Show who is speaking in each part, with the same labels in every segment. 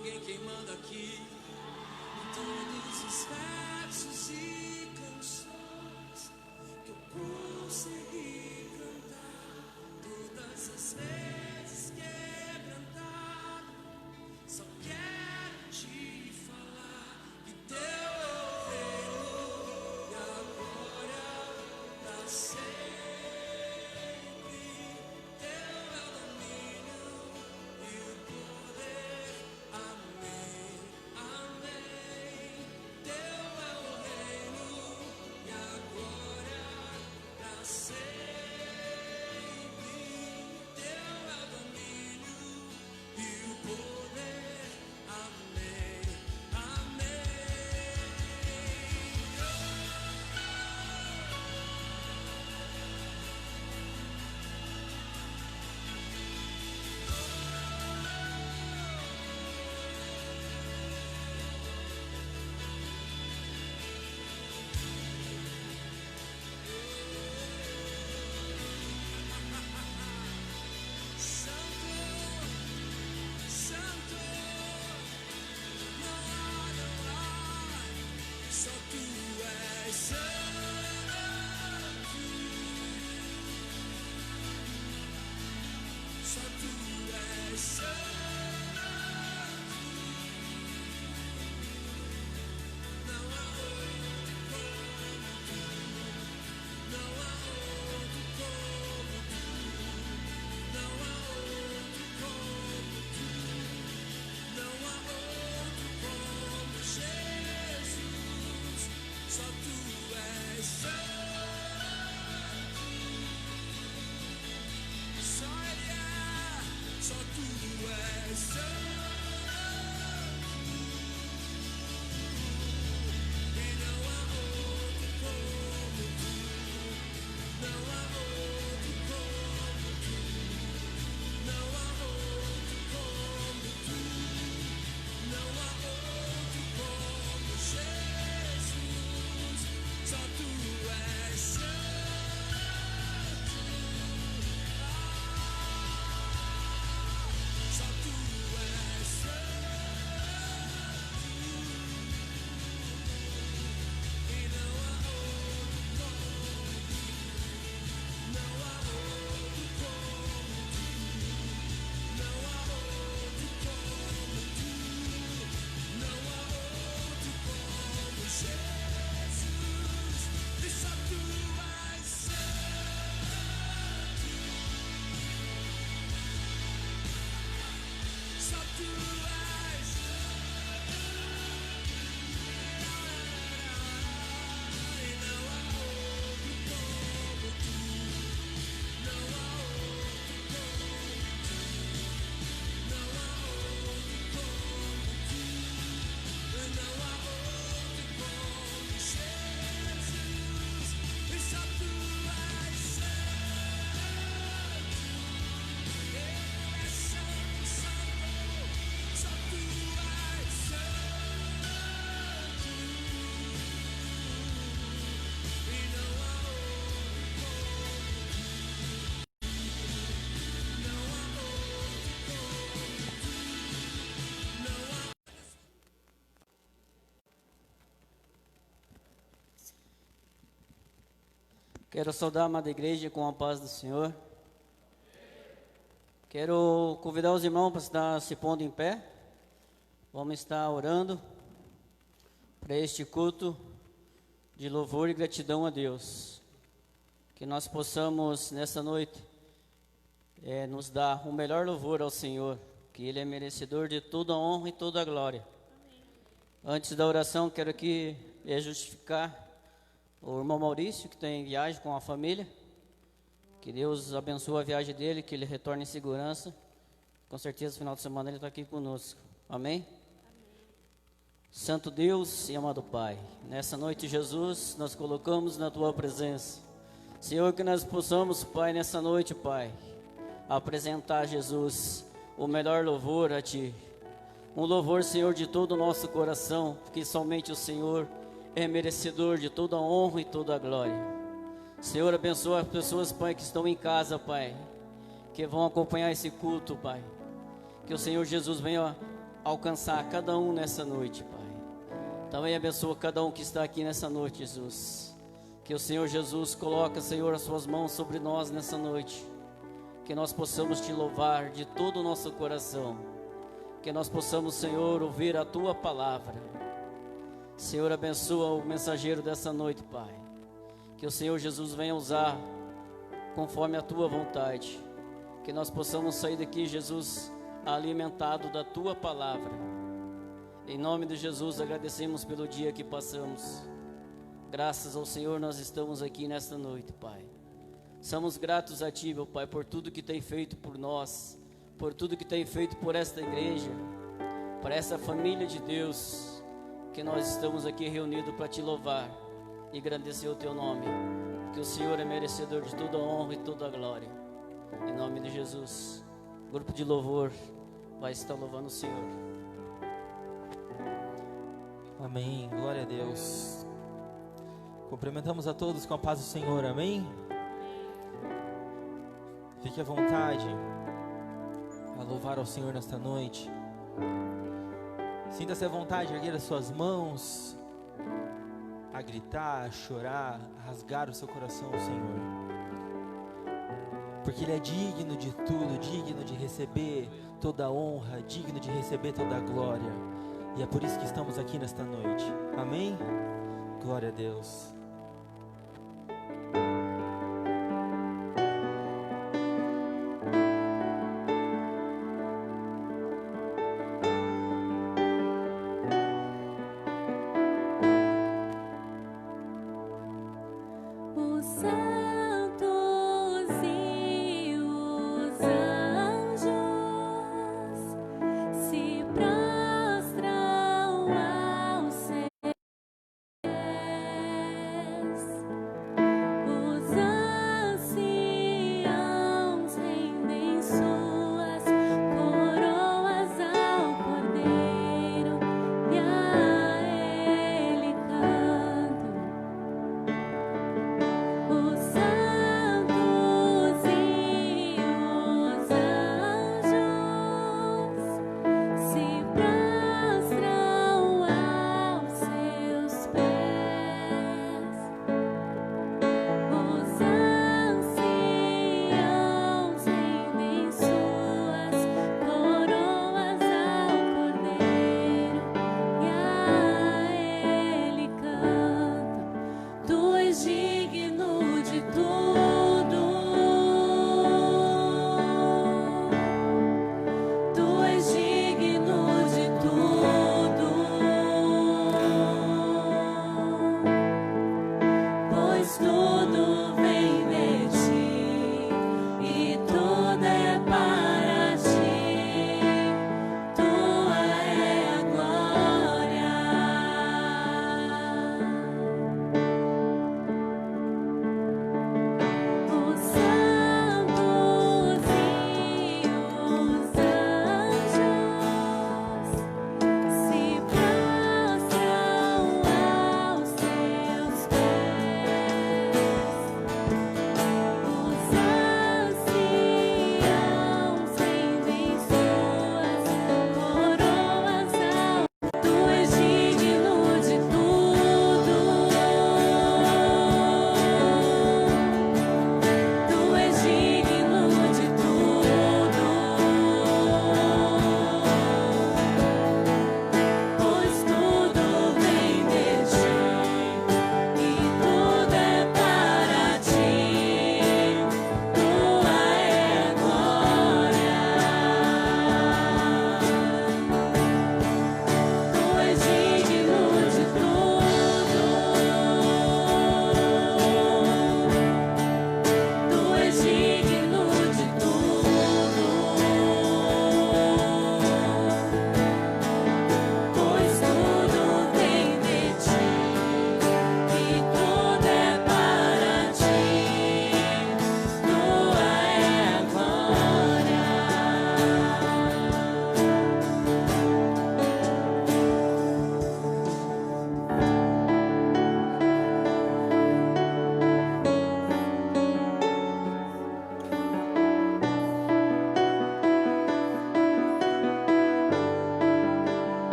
Speaker 1: alguém queimando aqui. Todos os versos e canções que eu consegui cantar, todas as vezes quebrantado, só quero te falar que teu reino e a glória pra sempre. Teu é o domínio e o poder. Amém, amém. Teu é o reino e a glória pra sempre. Teu é o domínio e o poder. Amém, amém. Santo, Santo, não há, só tu és santo. Só tu és santo. Não há outro como tu. Não há outro como tu. Não há outro como tu. Não há outro como Jesus. Só tu és santo. Só Ele é. Só tu és santo. E não há outro como tu. Não há outro como tu. Não há outro como tu. Não há outro como Jesus. Só tu és santo. Só tu és santo. E não há outro como tu. Não há outro como tu. Não há outro como tu. Não há outro como Jesus. E só tu és santo. Só tu és santo. E não há outro como tu. Não há outro como tu. Não há outro como tu. Não há outro como Jesus. E só tu és santo. Ele é santo, santo. Só tu és santo. E não há outro como tu. Não há outro como tu. Não há.
Speaker 2: Quero saudar a amada igreja com a paz do Senhor. Quero convidar os irmãos para estar se pondo em pé. Vamos estar orando para este culto de louvor e gratidão a Deus. Que nós possamos nessa noite nos dar o melhor louvor ao Senhor, que Ele é merecedor de toda a honra e toda a glória. Antes da oração, quero aqui justificar o irmão Maurício, que está em viagem com a família. Que Deus abençoe a viagem dele, que ele retorne em segurança. Com certeza, no final de semana, ele está aqui conosco. Amém? Santo Deus e amado Pai, nessa noite, Jesus, nós colocamos na Tua presença. Senhor, que nós possamos, Pai, nessa noite, Pai, apresentar, Jesus, o melhor louvor a Ti. Um louvor, Senhor, de todo o nosso coração, porque somente o Senhor é merecedor de toda a honra e toda a glória. Senhor, abençoa as pessoas, Pai, que estão em casa, Pai, que vão acompanhar esse culto, Pai. Que o Senhor Jesus venha alcançar cada um nessa noite, Pai. Também abençoa cada um que está aqui nessa noite, Jesus. Que o Senhor Jesus coloque, Senhor, as suas mãos sobre nós nessa noite. Que nós possamos te louvar de todo o nosso coração. Que nós possamos, Senhor, ouvir a tua palavra. Senhor, abençoa o mensageiro dessa noite, Pai. Que o Senhor Jesus venha usar conforme a tua vontade. Que nós possamos sair daqui, Jesus, alimentado da tua palavra. Em nome de Jesus, agradecemos pelo dia que passamos. Graças ao Senhor nós estamos aqui nesta noite, Pai. Somos gratos a Ti, meu Pai, por tudo que tem feito por nós, por tudo que tem feito por esta igreja, por essa família de Deus, que nós estamos aqui reunidos para Te louvar e agradecer o Teu nome, porque o Senhor é merecedor de toda a honra e toda a glória. Em nome de Jesus, o grupo de louvor vai estar louvando o Senhor.
Speaker 3: Amém, glória a Deus. Cumprimentamos a todos com a paz do Senhor, amém? Fique à vontade a louvar ao Senhor nesta noite. Sinta-se à vontade a erguer as suas mãos, a gritar, a chorar, a rasgar o seu coração ao Senhor. Porque Ele é digno de tudo, digno de receber toda a honra, digno de receber toda a glória. E é por isso que estamos aqui nesta noite, amém? Glória a Deus.
Speaker 4: Os santos e os anjos se prostram ao Senhor.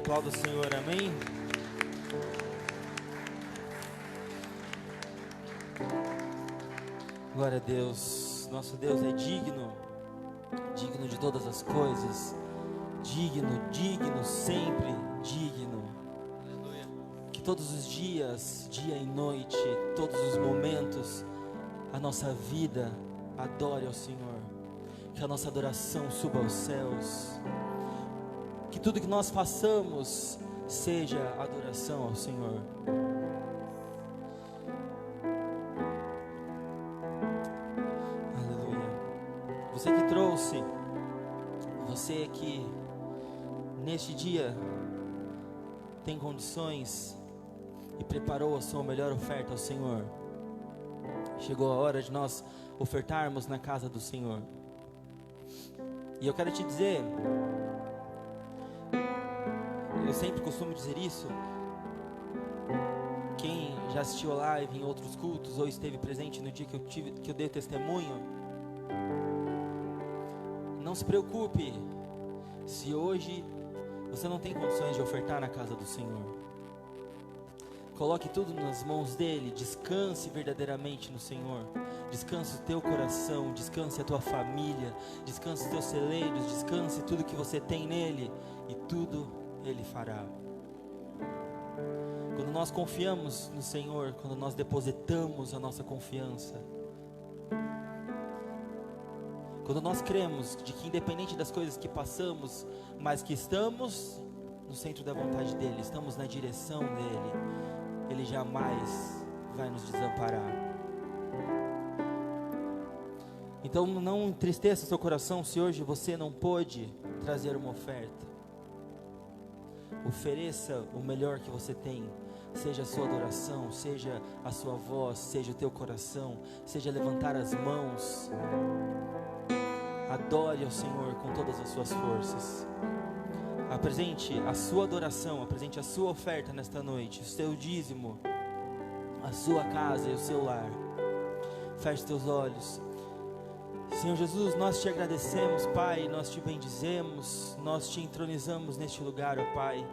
Speaker 3: Aplauda o Senhor, amém? Glória a Deus. Nosso Deus é digno, digno de todas as coisas, digno, sempre digno. Que todos os dias, dia e noite, todos os momentos, a nossa vida adore ao Senhor. Que a nossa adoração suba aos céus. Que tudo que nós façamos seja adoração ao Senhor. Aleluia. Você que trouxe, você que neste dia tem condições e preparou a sua melhor oferta ao Senhor. Chegou a hora de nós ofertarmos na casa do Senhor. E eu quero te dizer, eu sempre costumo dizer isso. Quem já assistiu a live em outros cultos ou esteve presente no dia que eu dei testemunho, não se preocupe se hoje você não tem condições de ofertar na casa do Senhor. Coloque tudo nas mãos dele, descanse verdadeiramente no Senhor. Descanse o teu coração, descanse a tua família, descanse os teus celeiros, descanse tudo que você tem nele, e tudo ele fará. Quando nós confiamos no Senhor, quando nós depositamos a nossa confiança, quando nós cremos de que independente das coisas que passamos, mas que estamos no centro da vontade dele, estamos na direção dele, ele jamais vai nos desamparar. Então não entristeça seu coração se hoje você não pôde trazer uma oferta. Ofereça o melhor que você tem, seja a sua adoração, seja a sua voz, seja o teu coração, seja levantar as mãos. Adore ao Senhor com todas as suas forças. Apresente a sua adoração, apresente a sua oferta nesta noite, o seu dízimo, a sua casa e o seu lar. Feche teus olhos. Senhor Jesus, nós te agradecemos, Pai, nós te bendizemos, nós te entronizamos neste lugar, ó Pai.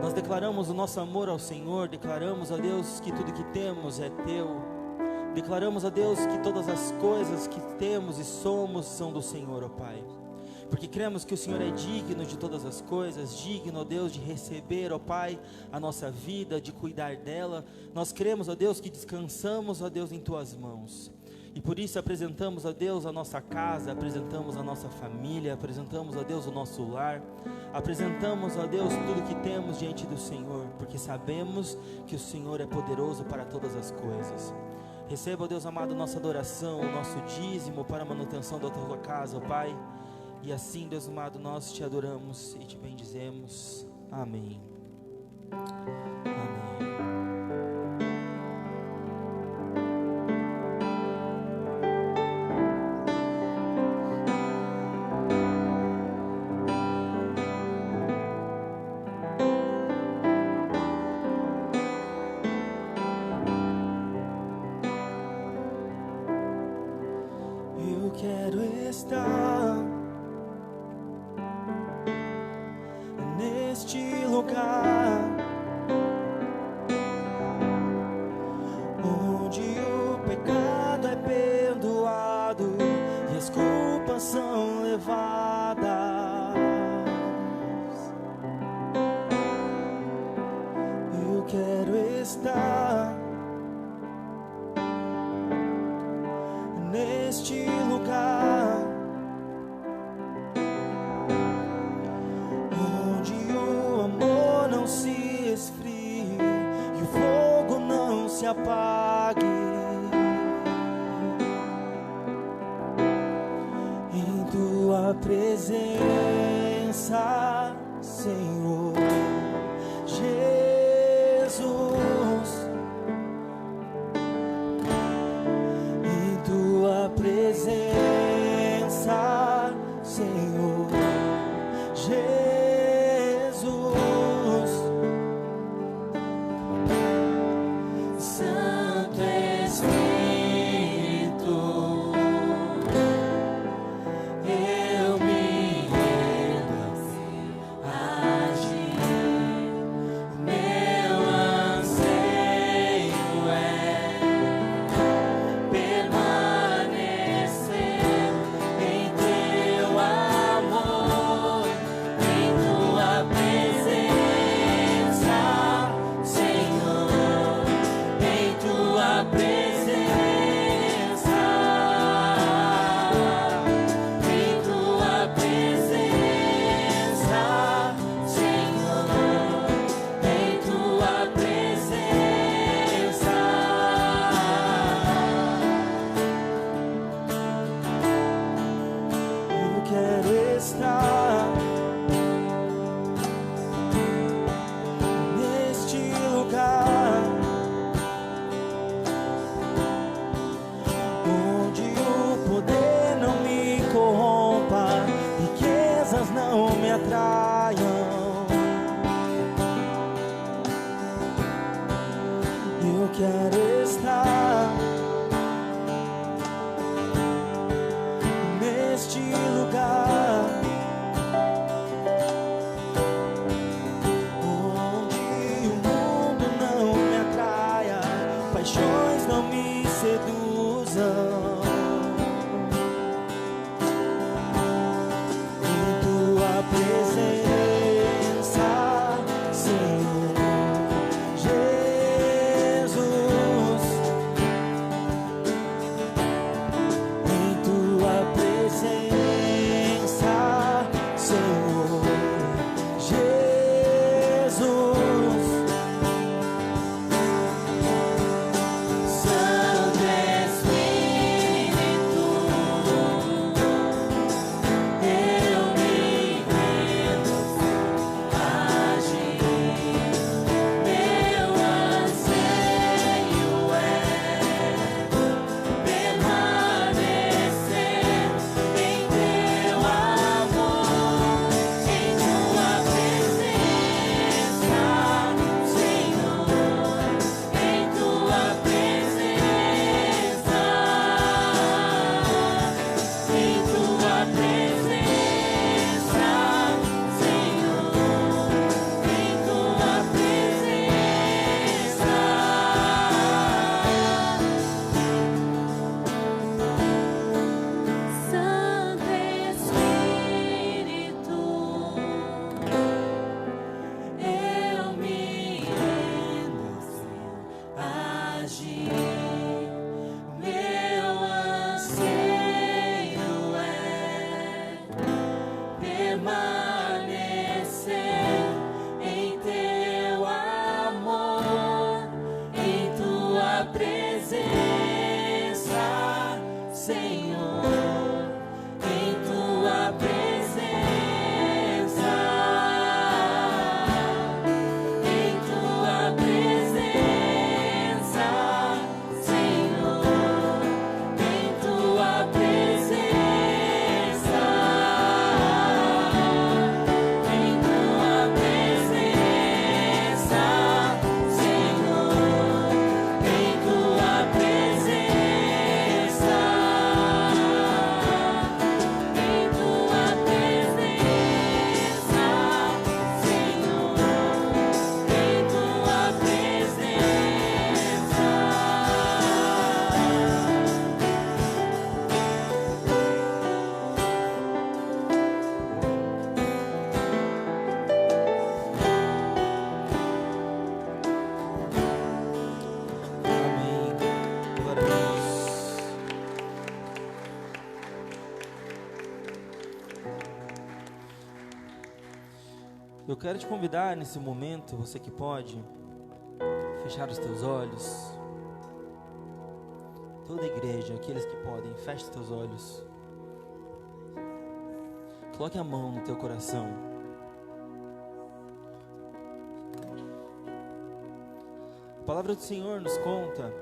Speaker 3: Nós declaramos o nosso amor ao Senhor, declaramos, ó Deus, que tudo que temos é teu. Declaramos, ó Deus, que todas as coisas que temos e somos são do Senhor, ó Pai. Porque cremos que o Senhor é digno de todas as coisas, digno, ó Deus, de receber, ó Pai, a nossa vida, de cuidar dela. Nós cremos, ó Deus, que descansamos, ó Deus, em Tuas mãos. E por isso apresentamos a Deus a nossa casa, apresentamos a nossa família, apresentamos a Deus o nosso lar, apresentamos a Deus tudo que temos diante do Senhor, porque sabemos que o Senhor é poderoso para todas as coisas. Receba, ó Deus amado, nossa adoração, o nosso dízimo para a manutenção da tua casa, ó Pai. E assim, Deus amado, nós te adoramos e te bendizemos. Amém. Amém. Eu quero estar neste lugar onde o pecado é perdoado e as culpas são levadas. Eu quero estar neste lugar onde o amor não se esfrie e o fogo não se apague. Em tua presença, Senhor Jesus, em tua presença, Senhor Jesus, Santo quero estar neste lugar, onde o mundo não me atraia, paixões não me seduzam. Em tua presença, Senhor Jesus, em tua presença, Senhor Jesus. Santo Espírito, eu me rendo, age. Meu anseio é permanecer em teu amor, em tua presença, Senhor, em tua presença, em tua presença, Senhor, em tua presença. Santo Espírito, eu me rendo, agir. Meu anseio é permanecer em teu amor, em tua presença, Senhor, em tua presença, em tua presença, Senhor, em tua presença, em tua presença, Senhor, em tua presença, em tua presença, Senhor, em tua Amém. Glória a Deus. Eu quero te convidar nesse momento, você que pode, fechar os teus olhos. Toda a igreja, aqueles que podem, feche os teus olhos. Coloque a mão no teu coração. A palavra do Senhor nos conta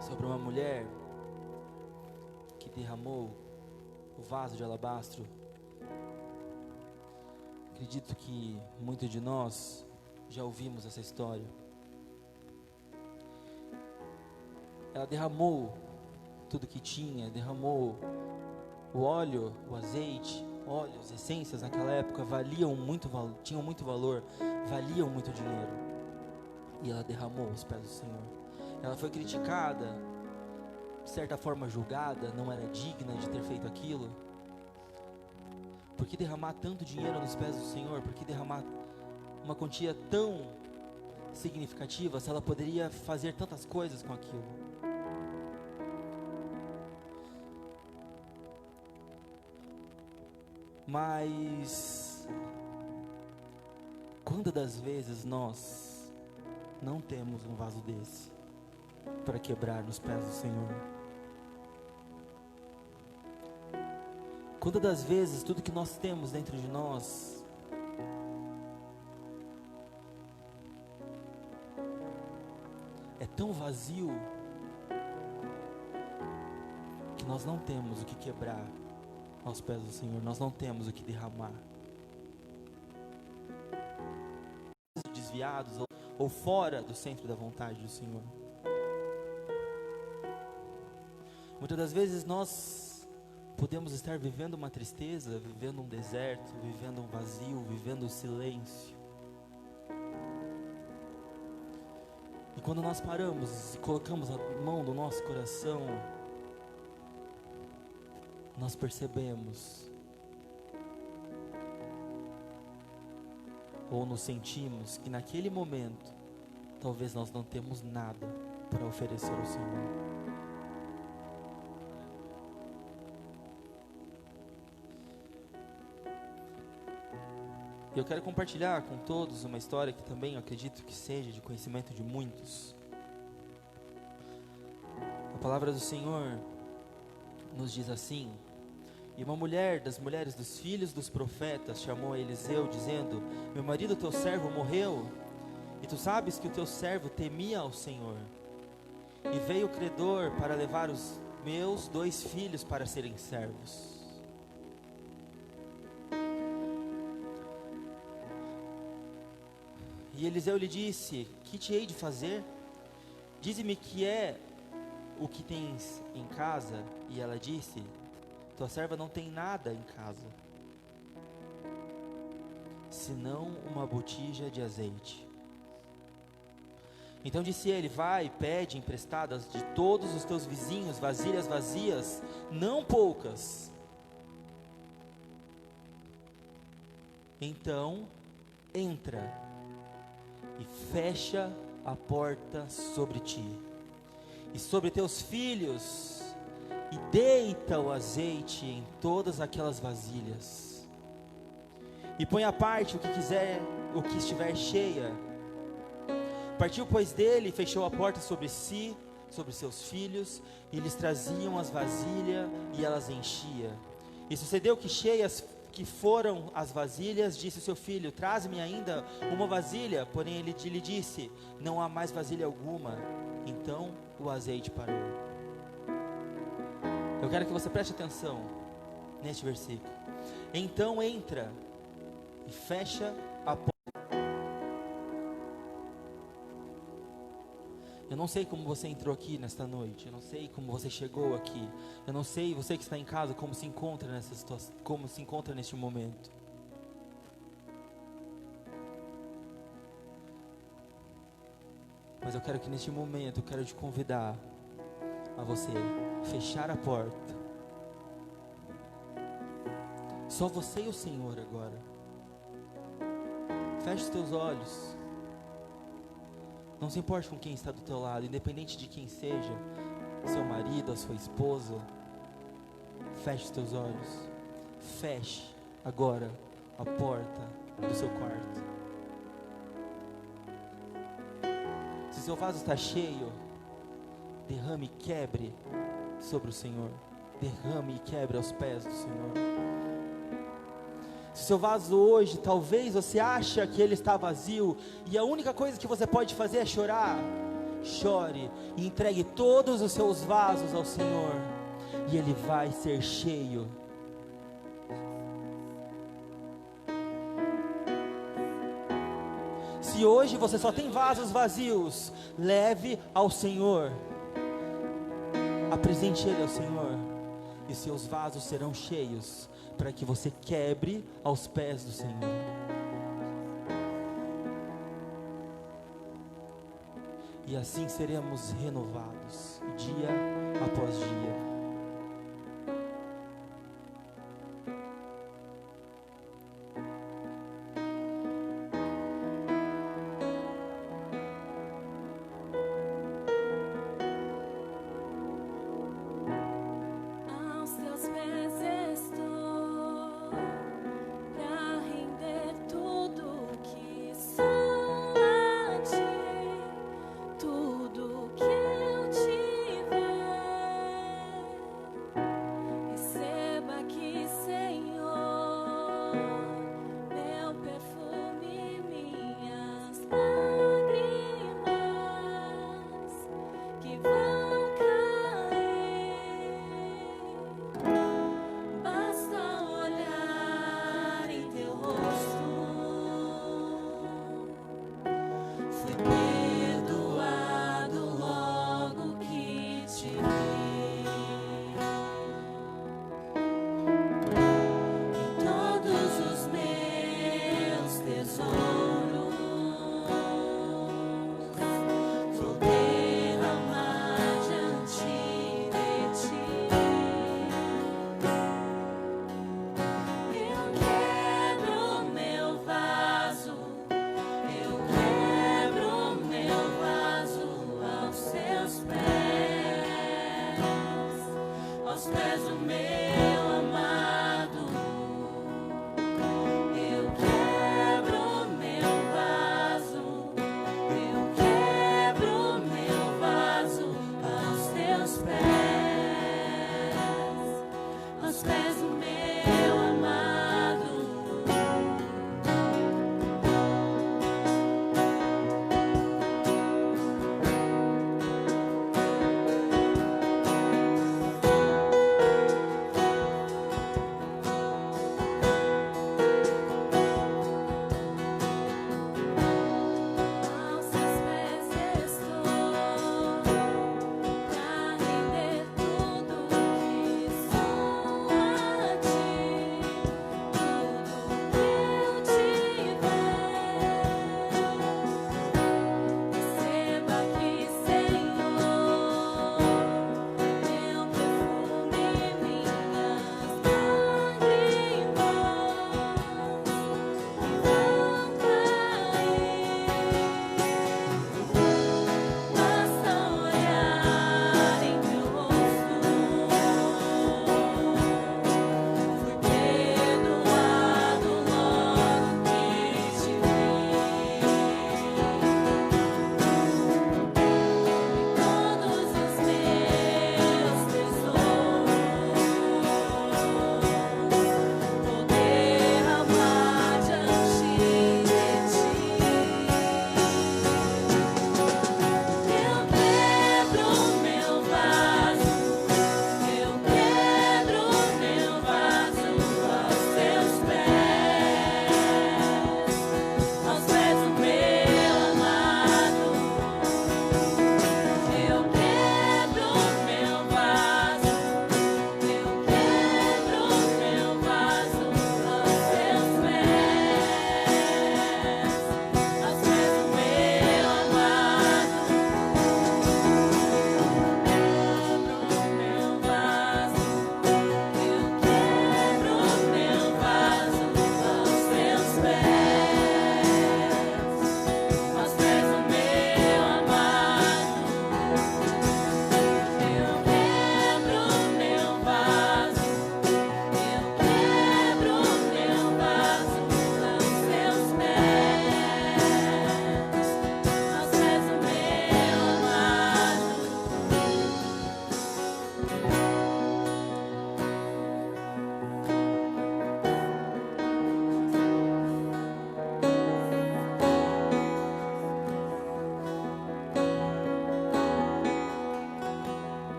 Speaker 3: sobre uma mulher que derramou o vaso de alabastro. Acredito que muitos de nós já ouvimos essa história. Ela derramou tudo que tinha, derramou o óleo, o azeite, óleos, essências naquela época tinham muito valor, valiam muito dinheiro. E ela derramou aos pés do Senhor. Ela foi criticada, de certa forma julgada, não era digna de ter feito aquilo. Por que derramar tanto dinheiro nos pés do Senhor? Por que derramar uma quantia tão significativa se ela poderia fazer tantas coisas com aquilo? Mas quantas das vezes nós não temos um vaso desse para quebrar nos pés do Senhor? Quantas das vezes tudo que nós temos dentro de nós é tão vazio que nós não temos o que quebrar aos pés do Senhor, nós não temos o que derramar. Desviados ou fora do centro da vontade do Senhor. Muitas das vezes nós podemos estar vivendo uma tristeza, vivendo um deserto, vivendo um vazio, vivendo um silêncio. E quando nós paramos e colocamos a mão no nosso coração, nós percebemos ou nos sentimos que naquele momento talvez nós não temos nada para oferecer ao Senhor. E eu quero compartilhar com todos uma história que também eu acredito que seja de conhecimento de muitos. A palavra do Senhor nos diz assim: e uma mulher das mulheres dos filhos dos profetas chamou a Eliseu, dizendo: meu marido teu servo morreu, e tu sabes que o teu servo temia ao Senhor. E veio o credor para levar os meus 2 filhos para serem servos. E Eliseu lhe disse: que te hei de fazer? Dize-me que é o que tens em casa. E ela disse: tua serva não tem nada em casa, senão uma botija de azeite. Então disse ele: vai, pede emprestadas de todos os teus vizinhos vasilhas vazias, não poucas. Então entra e fecha a porta sobre ti e sobre teus filhos, e deita o azeite em todas aquelas vasilhas, e põe à parte o que quiser, o que estiver cheia. Partiu, pois, dele, e fechou a porta sobre si, sobre seus filhos, e eles traziam as vasilhas, e elas enchia. E sucedeu que cheias que foram as vasilhas, disse o seu filho: traze-me ainda uma vasilha. Porém ele lhe disse: não há mais vasilha alguma. Então o azeite parou. Eu quero que você preste atenção neste versículo. Então entra e fecha a porta. Eu não sei como você entrou aqui nesta noite, eu não sei como você chegou aqui, eu não sei, você que está em casa, como se encontra nessa situação, como se encontra neste momento. Mas eu quero que neste momento, eu quero te convidar a você fechar a porta. Só você e o Senhor agora. Feche os teus olhos. Não se importe com quem está do teu lado, independente de quem seja, seu marido, a sua esposa. Feche os teus olhos. Feche agora a porta do seu quarto. Se seu vaso está cheio, derrame e quebre sobre o Senhor. Derrame e quebre aos pés do Senhor. Se seu vaso hoje, talvez você acha que ele está vazio, e a única coisa que você pode fazer é chorar, chore e entregue todos os seus vasos ao Senhor, e ele vai ser cheio. Se hoje você só tem vasos vazios, leve ao Senhor, apresente ele ao Senhor, e seus vasos serão cheios, para que você quebre aos pés do Senhor. E assim seremos renovados, dia após dia.
Speaker 4: Aos teus pés estou, pra render tudo que sou a ti, tudo que eu tiver.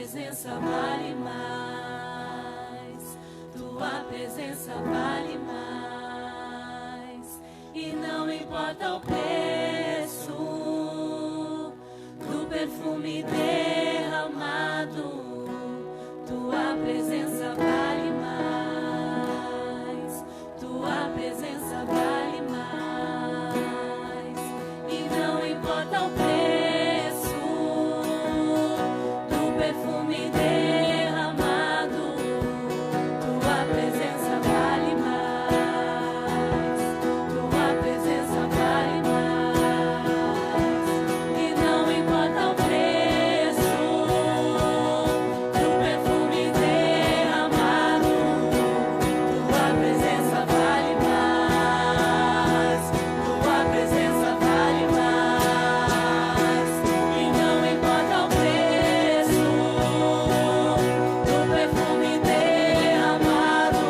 Speaker 4: presença vale mais. Tua presença vale mais. E não importa o preço do perfume derramado. Tua presença vale mais. Tua presença vale mais. E não importa o preço do perfume derramado. Tua presença vale mais. Tua presença vale mais. E não importa o preço do perfume derramado. Tua presença vale mais. Tua presença vale mais. E não importa o preço do perfume derramado.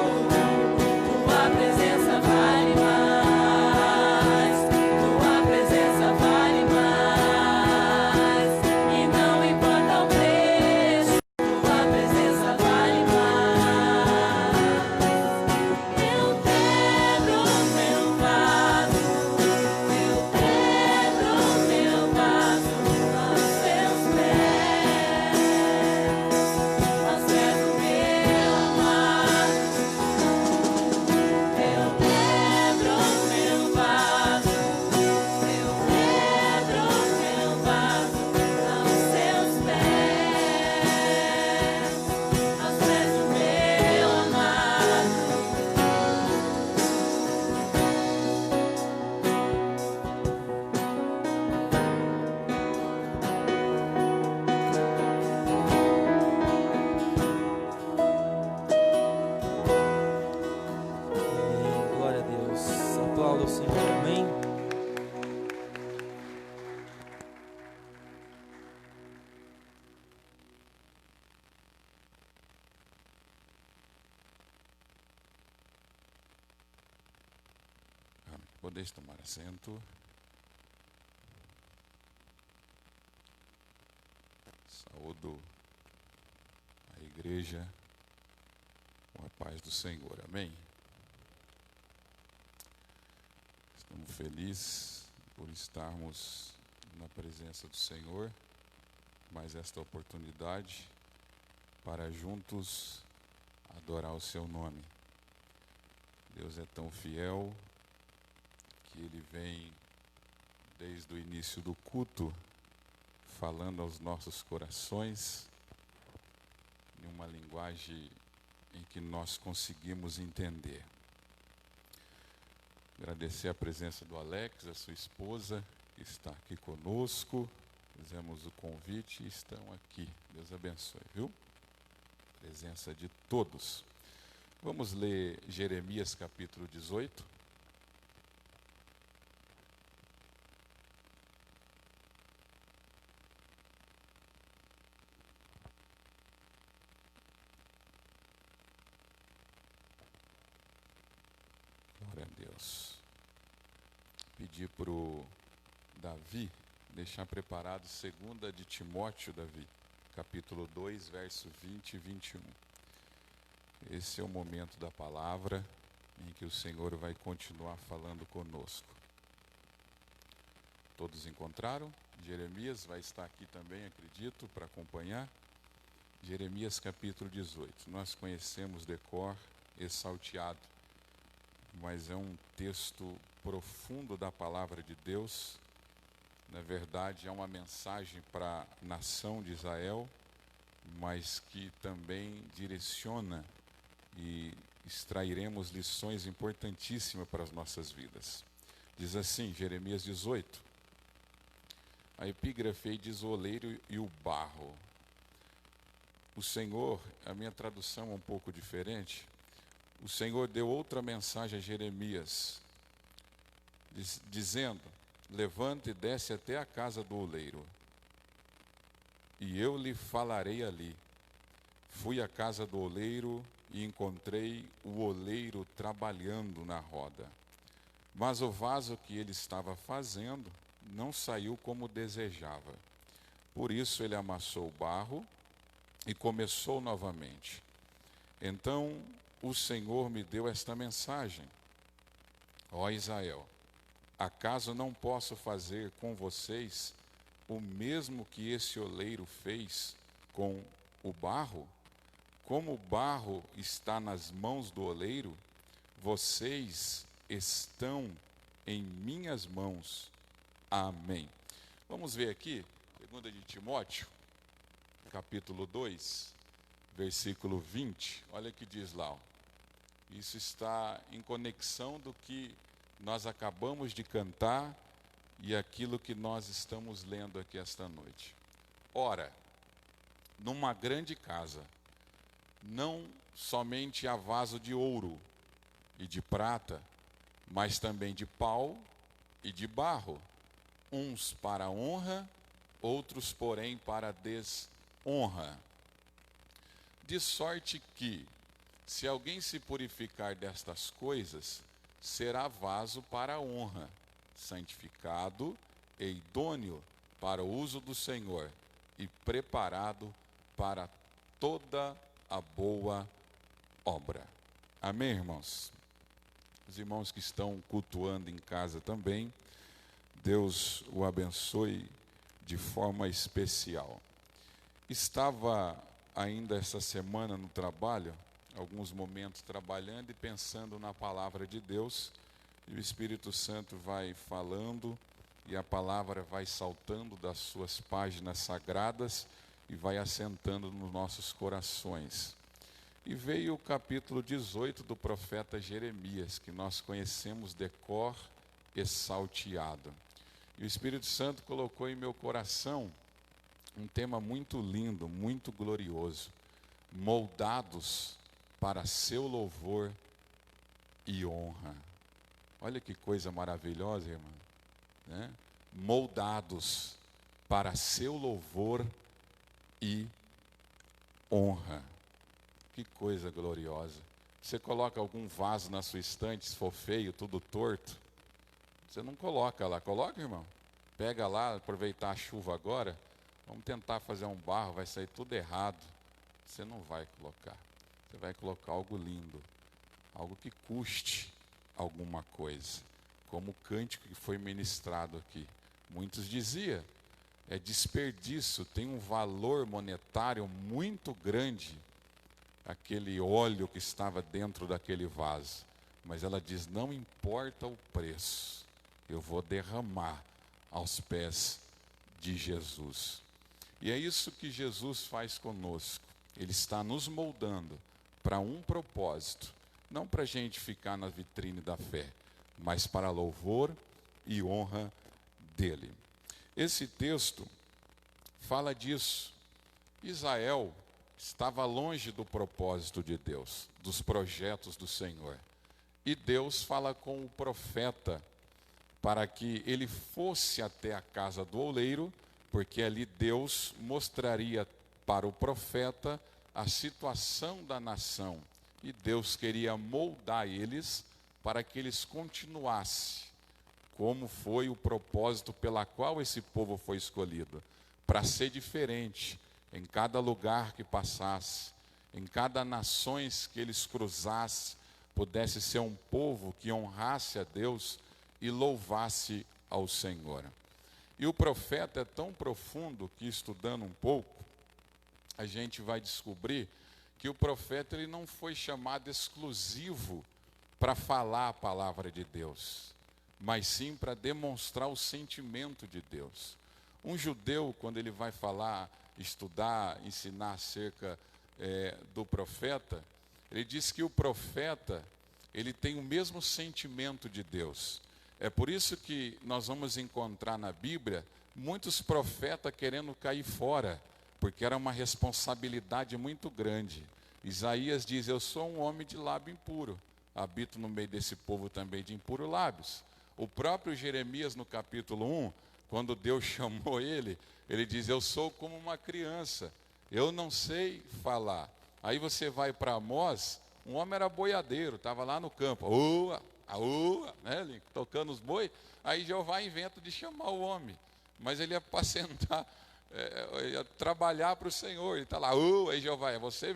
Speaker 4: Tua presença vale mais. Tua presença vale mais. E não importa o preço. Tua presença vale mais. Eu quebro meu vaso. Eu quebro meu vaso aos teus pés. Aos pés do meu amado. Eu quebro meu vaso. Eu quebro meu vaso aos teus pés. Aos pés do meu amado.
Speaker 3: Amém. Glória a Deus. Aplauda o Senhor. Amém.
Speaker 5: Podeis tomar assento. Saúdo a igreja com a paz do Senhor. Amém. Estamos felizes por estarmos na presença do Senhor, mais esta oportunidade para juntos adorar o seu nome. Deus é tão fiel que Ele vem desde o início do culto falando aos nossos corações em uma linguagem em que nós conseguimos entender. Agradecer a presença do Alex, a sua esposa, que está aqui conosco. Fizemos o convite e estão aqui. Deus abençoe, viu? Presença de todos. Vamos ler Jeremias capítulo 18. Glória a Deus. Pedir para o Davi deixar preparado 2 de Timóteo, Davi, capítulo 2, verso 20 e 21. Esse é o momento da palavra em que o Senhor vai continuar falando conosco. Todos encontraram? Jeremias vai estar aqui também, acredito, para acompanhar. Jeremias capítulo 18. Nós conhecemos de cor e salteado, mas é um texto profundo da palavra de Deus. Na verdade, é uma mensagem para a nação de Israel, mas que também direciona e extrairemos lições importantíssimas para as nossas vidas. Diz assim, Jeremias 18. A epígrafe aí diz o oleiro e o barro. O Senhor, a minha tradução é um pouco diferente. O Senhor deu outra mensagem a Jeremias, dizendo: levanta e desce até a casa do oleiro, e eu lhe falarei ali. Fui à casa do oleiro e encontrei o oleiro trabalhando na roda. Mas o vaso que ele estava fazendo não saiu como desejava. Por isso ele amassou o barro E começou novamente. Então o Senhor me deu esta mensagem: ó Israel, acaso não posso fazer com vocês o mesmo que esse oleiro fez com o barro? Como o barro está nas mãos do oleiro, vocês estão em minhas mãos. Amém. Vamos ver aqui, 2 de Timóteo, capítulo 2, versículo 20. Olha o que diz lá. Ó. Isso está em conexão do que nós acabamos de cantar e aquilo que nós estamos lendo aqui esta noite. Ora, numa grande casa, não somente há vaso de ouro e de prata, mas também de pau e de barro, uns para honra, outros, porém, para desonra. De sorte que, se alguém se purificar destas coisas, será vaso para a honra, santificado e idôneo para o uso do Senhor e preparado para toda a boa obra. Amém, irmãos? Os irmãos que estão cultuando em casa também, Deus o abençoe de forma especial. Estava ainda essa semana no trabalho, alguns momentos trabalhando e pensando na palavra de Deus, e o Espírito Santo vai falando e a palavra vai saltando das suas páginas sagradas e vai assentando nos nossos corações. E veio o capítulo 18 do profeta Jeremias, que nós conhecemos de cor e salteado. E o Espírito Santo colocou em meu coração um tema muito lindo, muito glorioso: moldados para seu louvor e honra. Olha que coisa maravilhosa, irmã, né? Moldados para seu louvor e honra. Que coisa gloriosa. Você coloca algum vaso na sua estante, se for feio, tudo torto, você não coloca lá. Coloca, irmão? Pega lá, aproveitar a chuva agora, vamos tentar fazer um barro, vai sair tudo errado. Você não vai colocar. Você vai colocar algo lindo, algo que custe alguma coisa, como o cântico que foi ministrado aqui. Muitos diziam, é desperdício, tem um valor monetário muito grande aquele óleo que estava dentro daquele vaso. Mas ela diz, não importa o preço, eu vou derramar aos pés de Jesus. E é isso que Jesus faz conosco. Ele está nos moldando para um propósito, não para a gente ficar na vitrine da fé, mas para louvor e honra dele. Esse texto fala disso. Israel estava longe do propósito de Deus, dos projetos do Senhor. E Deus fala com o profeta para que ele fosse até a casa do oleiro, porque ali Deus mostraria para o profeta a situação da nação. E Deus queria moldar eles para que eles continuassem, como foi o propósito pela qual esse povo foi escolhido, para ser diferente em cada lugar que passasse, em cada nações que eles cruzassem, pudesse ser um povo que honrasse a Deus e louvasse ao Senhor. E o profeta é tão profundo que, estudando um pouco, a gente vai descobrir que o profeta ele não foi chamado exclusivo para falar a palavra de Deus, mas sim para demonstrar o sentimento de Deus. Um judeu, quando ele vai falar, estudar, ensinar acerca do profeta, ele diz que o profeta ele tem o mesmo sentimento de Deus. É por isso que nós vamos encontrar na Bíblia muitos profetas querendo cair fora, porque era uma responsabilidade muito grande. Isaías diz, eu sou um homem de lábio impuro, habito no meio desse povo também de impuros lábios. O próprio Jeremias, no capítulo 1, quando Deus chamou ele, ele diz, eu sou como uma criança, eu não sei falar. Aí você vai para Amós, um homem era boiadeiro, estava lá no campo, né, tocando os boi, aí Jeová inventa de chamar o homem, mas ele ia apacentar trabalhar para o Senhor. Ele está lá, aí Jeová, é você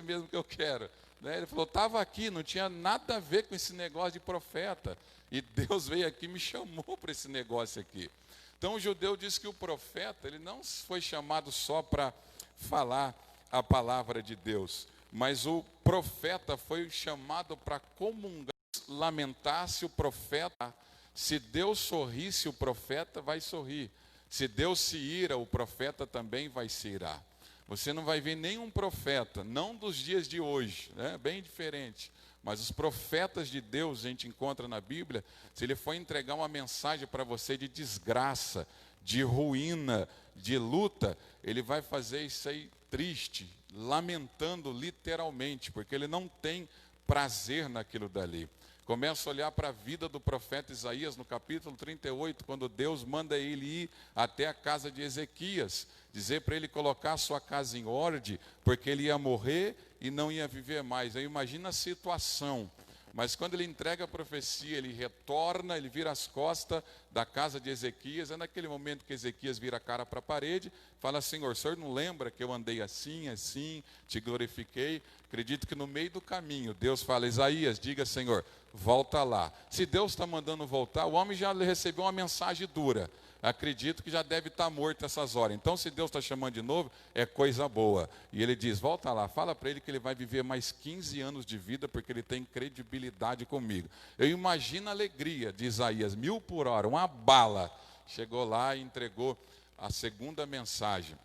Speaker 5: mesmo que eu quero. Né? Ele falou, estava aqui, não tinha nada a ver com esse negócio de profeta. E Deus veio aqui e me chamou para esse negócio aqui. Então o judeu diz que o profeta, ele não foi chamado só para falar a palavra de Deus, mas o profeta foi chamado para comungar. Lamentar-se o profeta, se Deus sorrisse, o profeta vai sorrir. Se Deus se ira, o profeta também vai se irar. Você não vai ver nenhum profeta, não dos dias de hoje, né? Bem diferente. Mas os profetas de Deus, a gente encontra na Bíblia, se ele for entregar uma mensagem para você de desgraça, de ruína, de luta, ele vai fazer isso aí triste, lamentando literalmente, porque ele não tem prazer naquilo dali. Começa a olhar para a vida do profeta Isaías no capítulo 38, quando Deus manda ele ir até a casa de Ezequias, dizer para ele colocar a sua casa em ordem, porque ele ia morrer e não ia viver mais. Aí imagina a situação. Mas quando ele entrega a profecia, ele retorna, ele vira as costas da casa de Ezequias. É naquele momento que Ezequias vira a cara para a parede, fala, Senhor, o senhor não lembra que eu andei assim, te glorifiquei? Acredito que no meio do caminho, Deus fala, Isaías, diga, Senhor, volta lá. Se Deus está mandando voltar, o homem já recebeu uma mensagem dura. Acredito que já deve estar morto essas horas. Então, se Deus está chamando de novo, é coisa boa. E ele diz, volta lá, fala para ele que ele vai viver mais 15 anos de vida, porque ele tem credibilidade comigo. Eu imagino a alegria de Isaías, 1000 por hora, uma bala. Chegou lá e entregou a segunda mensagem.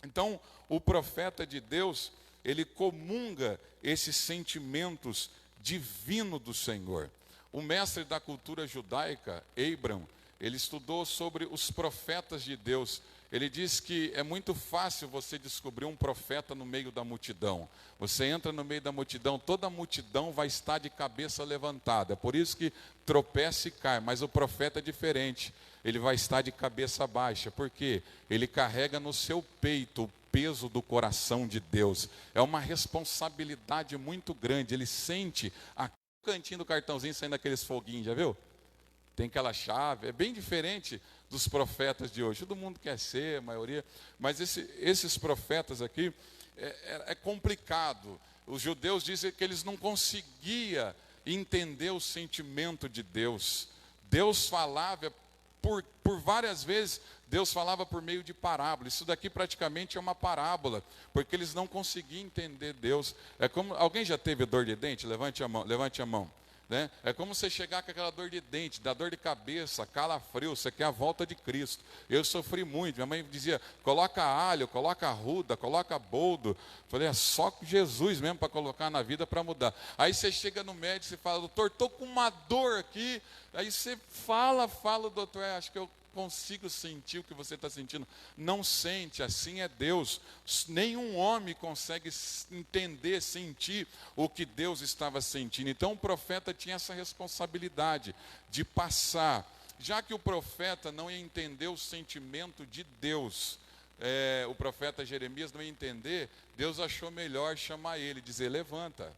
Speaker 5: Então, o profeta de Deus, ele comunga esses sentimentos divinos do Senhor. O mestre da cultura judaica, Abraham, ele estudou sobre os profetas de Deus. Ele diz que é muito fácil você descobrir um profeta no meio da multidão. Você entra no meio da multidão, toda a multidão vai estar de cabeça levantada. É por isso que tropeça e cai, mas o profeta é diferente. Ele vai estar de cabeça baixa, porque ele carrega no seu peito o peso do coração de Deus. É uma responsabilidade muito grande. Ele sente a cantinho do cartãozinho saindo aqueles foguinhos, já viu? Tem aquela chave, é bem diferente dos profetas de hoje. Todo mundo quer ser, a maioria, mas esses profetas aqui, é complicado. Os judeus dizem que eles não conseguiam entender o sentimento de Deus. Deus falava, por várias vezes, Deus falava por meio de parábola. Isso daqui praticamente é uma parábola, porque eles não conseguiam entender Deus. É como, alguém já teve dor de dente? Levante a mão. Né? É como você chegar com aquela dor de dente, da dor de cabeça, calafrio, você quer a volta de Cristo. Eu sofri muito, minha mãe dizia, coloca alho, coloca ruda, coloca boldo. Falei, é só Jesus mesmo para colocar na vida para mudar. Aí você chega no médico e fala, doutor, estou com uma dor aqui. Aí você fala, doutor, acho que eu consigo sentir o que você está sentindo. Não sente, assim é Deus. Nenhum homem consegue entender, sentir o que Deus estava sentindo. Então o profeta tinha essa responsabilidade de passar. Já que o profeta não ia entender o sentimento de Deus, o profeta Jeremias não ia entender, Deus achou melhor chamar ele, dizer, levanta.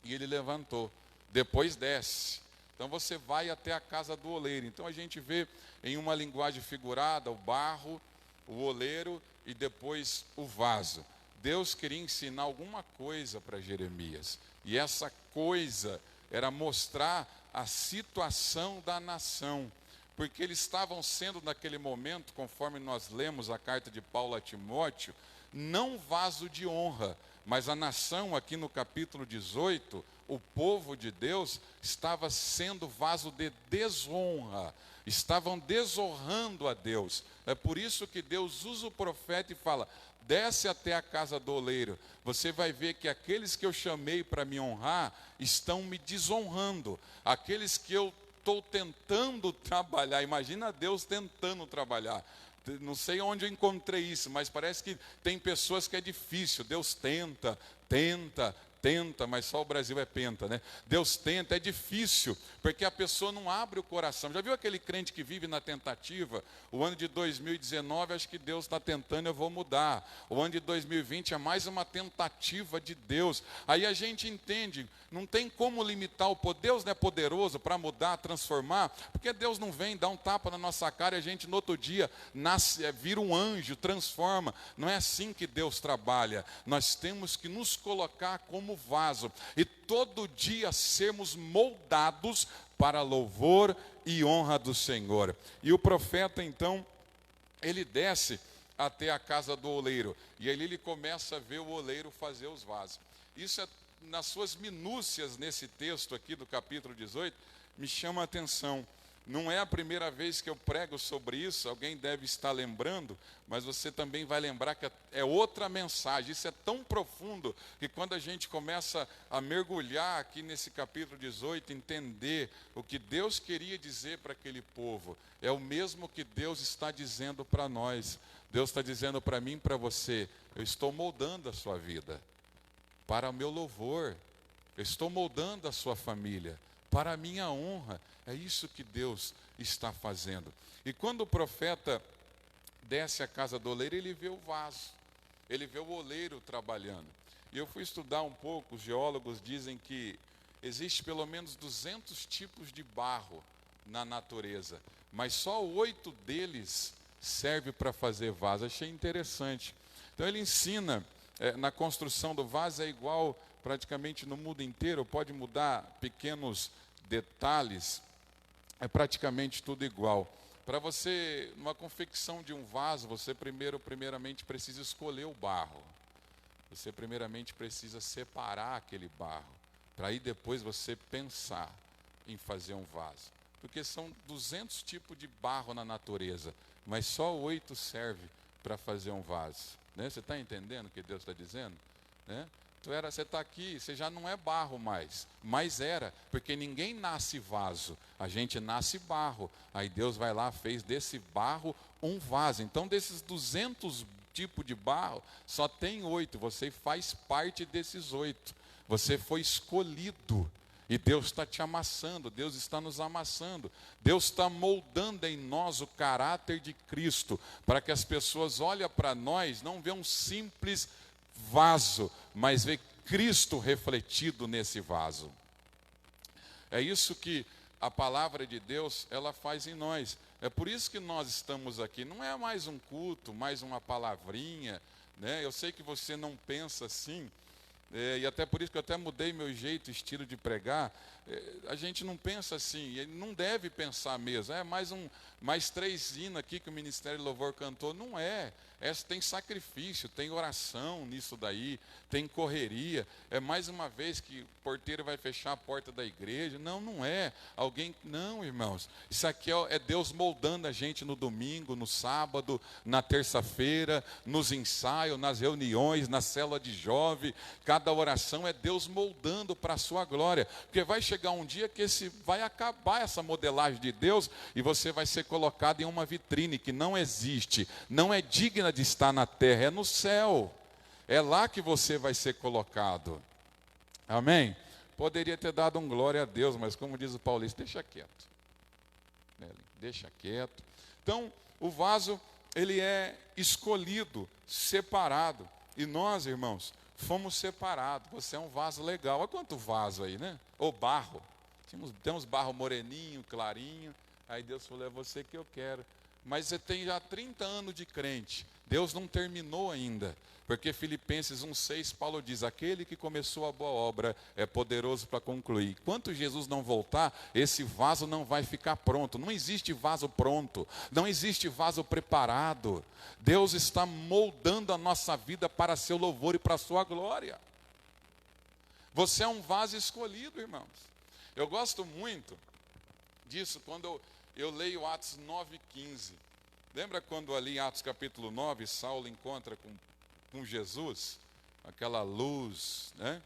Speaker 5: E ele levantou. Depois desce. Então você vai até a casa do oleiro. Então a gente vê em uma linguagem figurada o barro, o oleiro e depois o vaso. Deus queria ensinar alguma coisa para Jeremias. E essa coisa era mostrar a situação da nação. Porque eles estavam sendo naquele momento, conforme nós lemos a carta de Paulo a Timóteo, não vaso de honra, mas a nação aqui no capítulo 18, o povo de Deus estava sendo vaso de desonra, estavam desonrando a Deus. É por isso que Deus usa o profeta e fala, desce até a casa do oleiro, você vai ver que aqueles que eu chamei para me honrar, estão me desonrando, aqueles que eu estou tentando trabalhar, imagina Deus tentando trabalhar. Não sei onde eu encontrei isso, mas parece que tem pessoas que é difícil. Deus tenta, tenta, mas só o Brasil é penta, né? Deus tenta, é difícil, porque a pessoa não abre o coração. Já viu aquele crente que vive na tentativa? O ano de 2019, acho que Deus está tentando, eu vou mudar. O ano de 2020 é mais uma tentativa de Deus. Aí a gente entende, não tem como limitar o poder. Deus não é poderoso para mudar, transformar, porque Deus não vem dar um tapa na nossa cara e a gente no outro dia nasce, vira um anjo, transforma. Não é assim que Deus trabalha. Nós temos que nos colocar como vaso e todo dia sermos moldados para louvor e honra do Senhor. E o profeta então, ele desce até a casa do oleiro, e ali ele começa a ver o oleiro fazer os vasos. Isso é, nas suas minúcias nesse texto aqui do capítulo 18, me chama a atenção. Não é a primeira vez que eu prego sobre isso, alguém deve estar lembrando, mas você também vai lembrar que é outra mensagem. Isso é tão profundo que quando a gente começa a mergulhar aqui nesse capítulo 18, entender o que Deus queria dizer para aquele povo, é o mesmo que Deus está dizendo para nós. Deus está dizendo para mim e para você: eu estou moldando a sua vida para o meu louvor, eu estou moldando a sua família para a minha honra. É isso que Deus está fazendo. E quando o profeta desce à casa do oleiro, ele vê o vaso, ele vê o oleiro trabalhando. E eu fui estudar um pouco, os geólogos dizem que existe pelo menos 200 tipos de barro na natureza, mas só 8 deles serve para fazer vaso. Achei interessante. Então ele ensina, na construção do vaso é igual praticamente no mundo inteiro, pode mudar pequenos detalhes, é praticamente tudo igual. Para você, numa confecção de um vaso, você primeiramente precisa escolher o barro. Você primeiramente precisa separar aquele barro, para aí depois você pensar em fazer um vaso. Porque são 200 tipos de barro na natureza, mas só 8 serve para fazer um vaso. Né? Você está entendendo o que Deus está dizendo? Né? Você está aqui, você já não é barro mais, mas era, porque ninguém nasce vaso, a gente nasce barro. Aí Deus vai lá, fez desse barro um vaso. Então desses 200 tipos de barro, só tem 8, você faz parte desses 8, você foi escolhido. E Deus está te amassando, Deus está nos amassando, Deus está moldando em nós o caráter de Cristo, para que as pessoas olhem para nós, não vejam um simples vaso, mas vê Cristo refletido nesse vaso. É isso que a palavra de Deus, ela faz em nós. É por isso que nós estamos aqui. Não é mais um culto, mais uma palavrinha, né? Eu sei que você não pensa assim, e até por isso que eu até mudei meu jeito, estilo de pregar. A gente não pensa assim, ele não deve pensar mesmo. É mais 3 hinos aqui que o Ministério de Louvor cantou. Não é. Tem sacrifício, tem oração nisso daí, tem correria. É mais uma vez que o porteiro vai fechar a porta da igreja. Não, não é. Não, irmãos. Isso aqui é Deus moldando a gente no domingo, no sábado, na terça-feira, nos ensaios, nas reuniões, na célula de jovem. Cada oração é Deus moldando para a sua glória. Porque vai chegar um dia que vai acabar essa modelagem de Deus e você vai ser colocado em uma vitrine que não existe, não é digna de estar na terra, é no céu. É lá que você vai ser colocado. Amém? Poderia ter dado um glória a Deus, mas como diz o paulista, deixa quieto. Deixa quieto. Então, o vaso, ele é escolhido, separado. E nós, irmãos, fomos separados. Você é um vaso legal. Olha quanto vaso aí, né? Ou barro. Temos barro moreninho, clarinho. Aí Deus falou, é você que eu quero. Mas você tem já 30 anos de crente. Deus não terminou ainda. Porque Filipenses 1,6, Paulo diz, aquele que começou a boa obra é poderoso para concluir. Enquanto Jesus não voltar, esse vaso não vai ficar pronto. Não existe vaso pronto. Não existe vaso preparado. Deus está moldando a nossa vida para seu louvor e para a sua glória. Você é um vaso escolhido, irmãos. Eu gosto muito disso quando eu leio Atos 9,15. Lembra quando ali em Atos capítulo 9, Saulo encontra com Jesus? Aquela luz, né?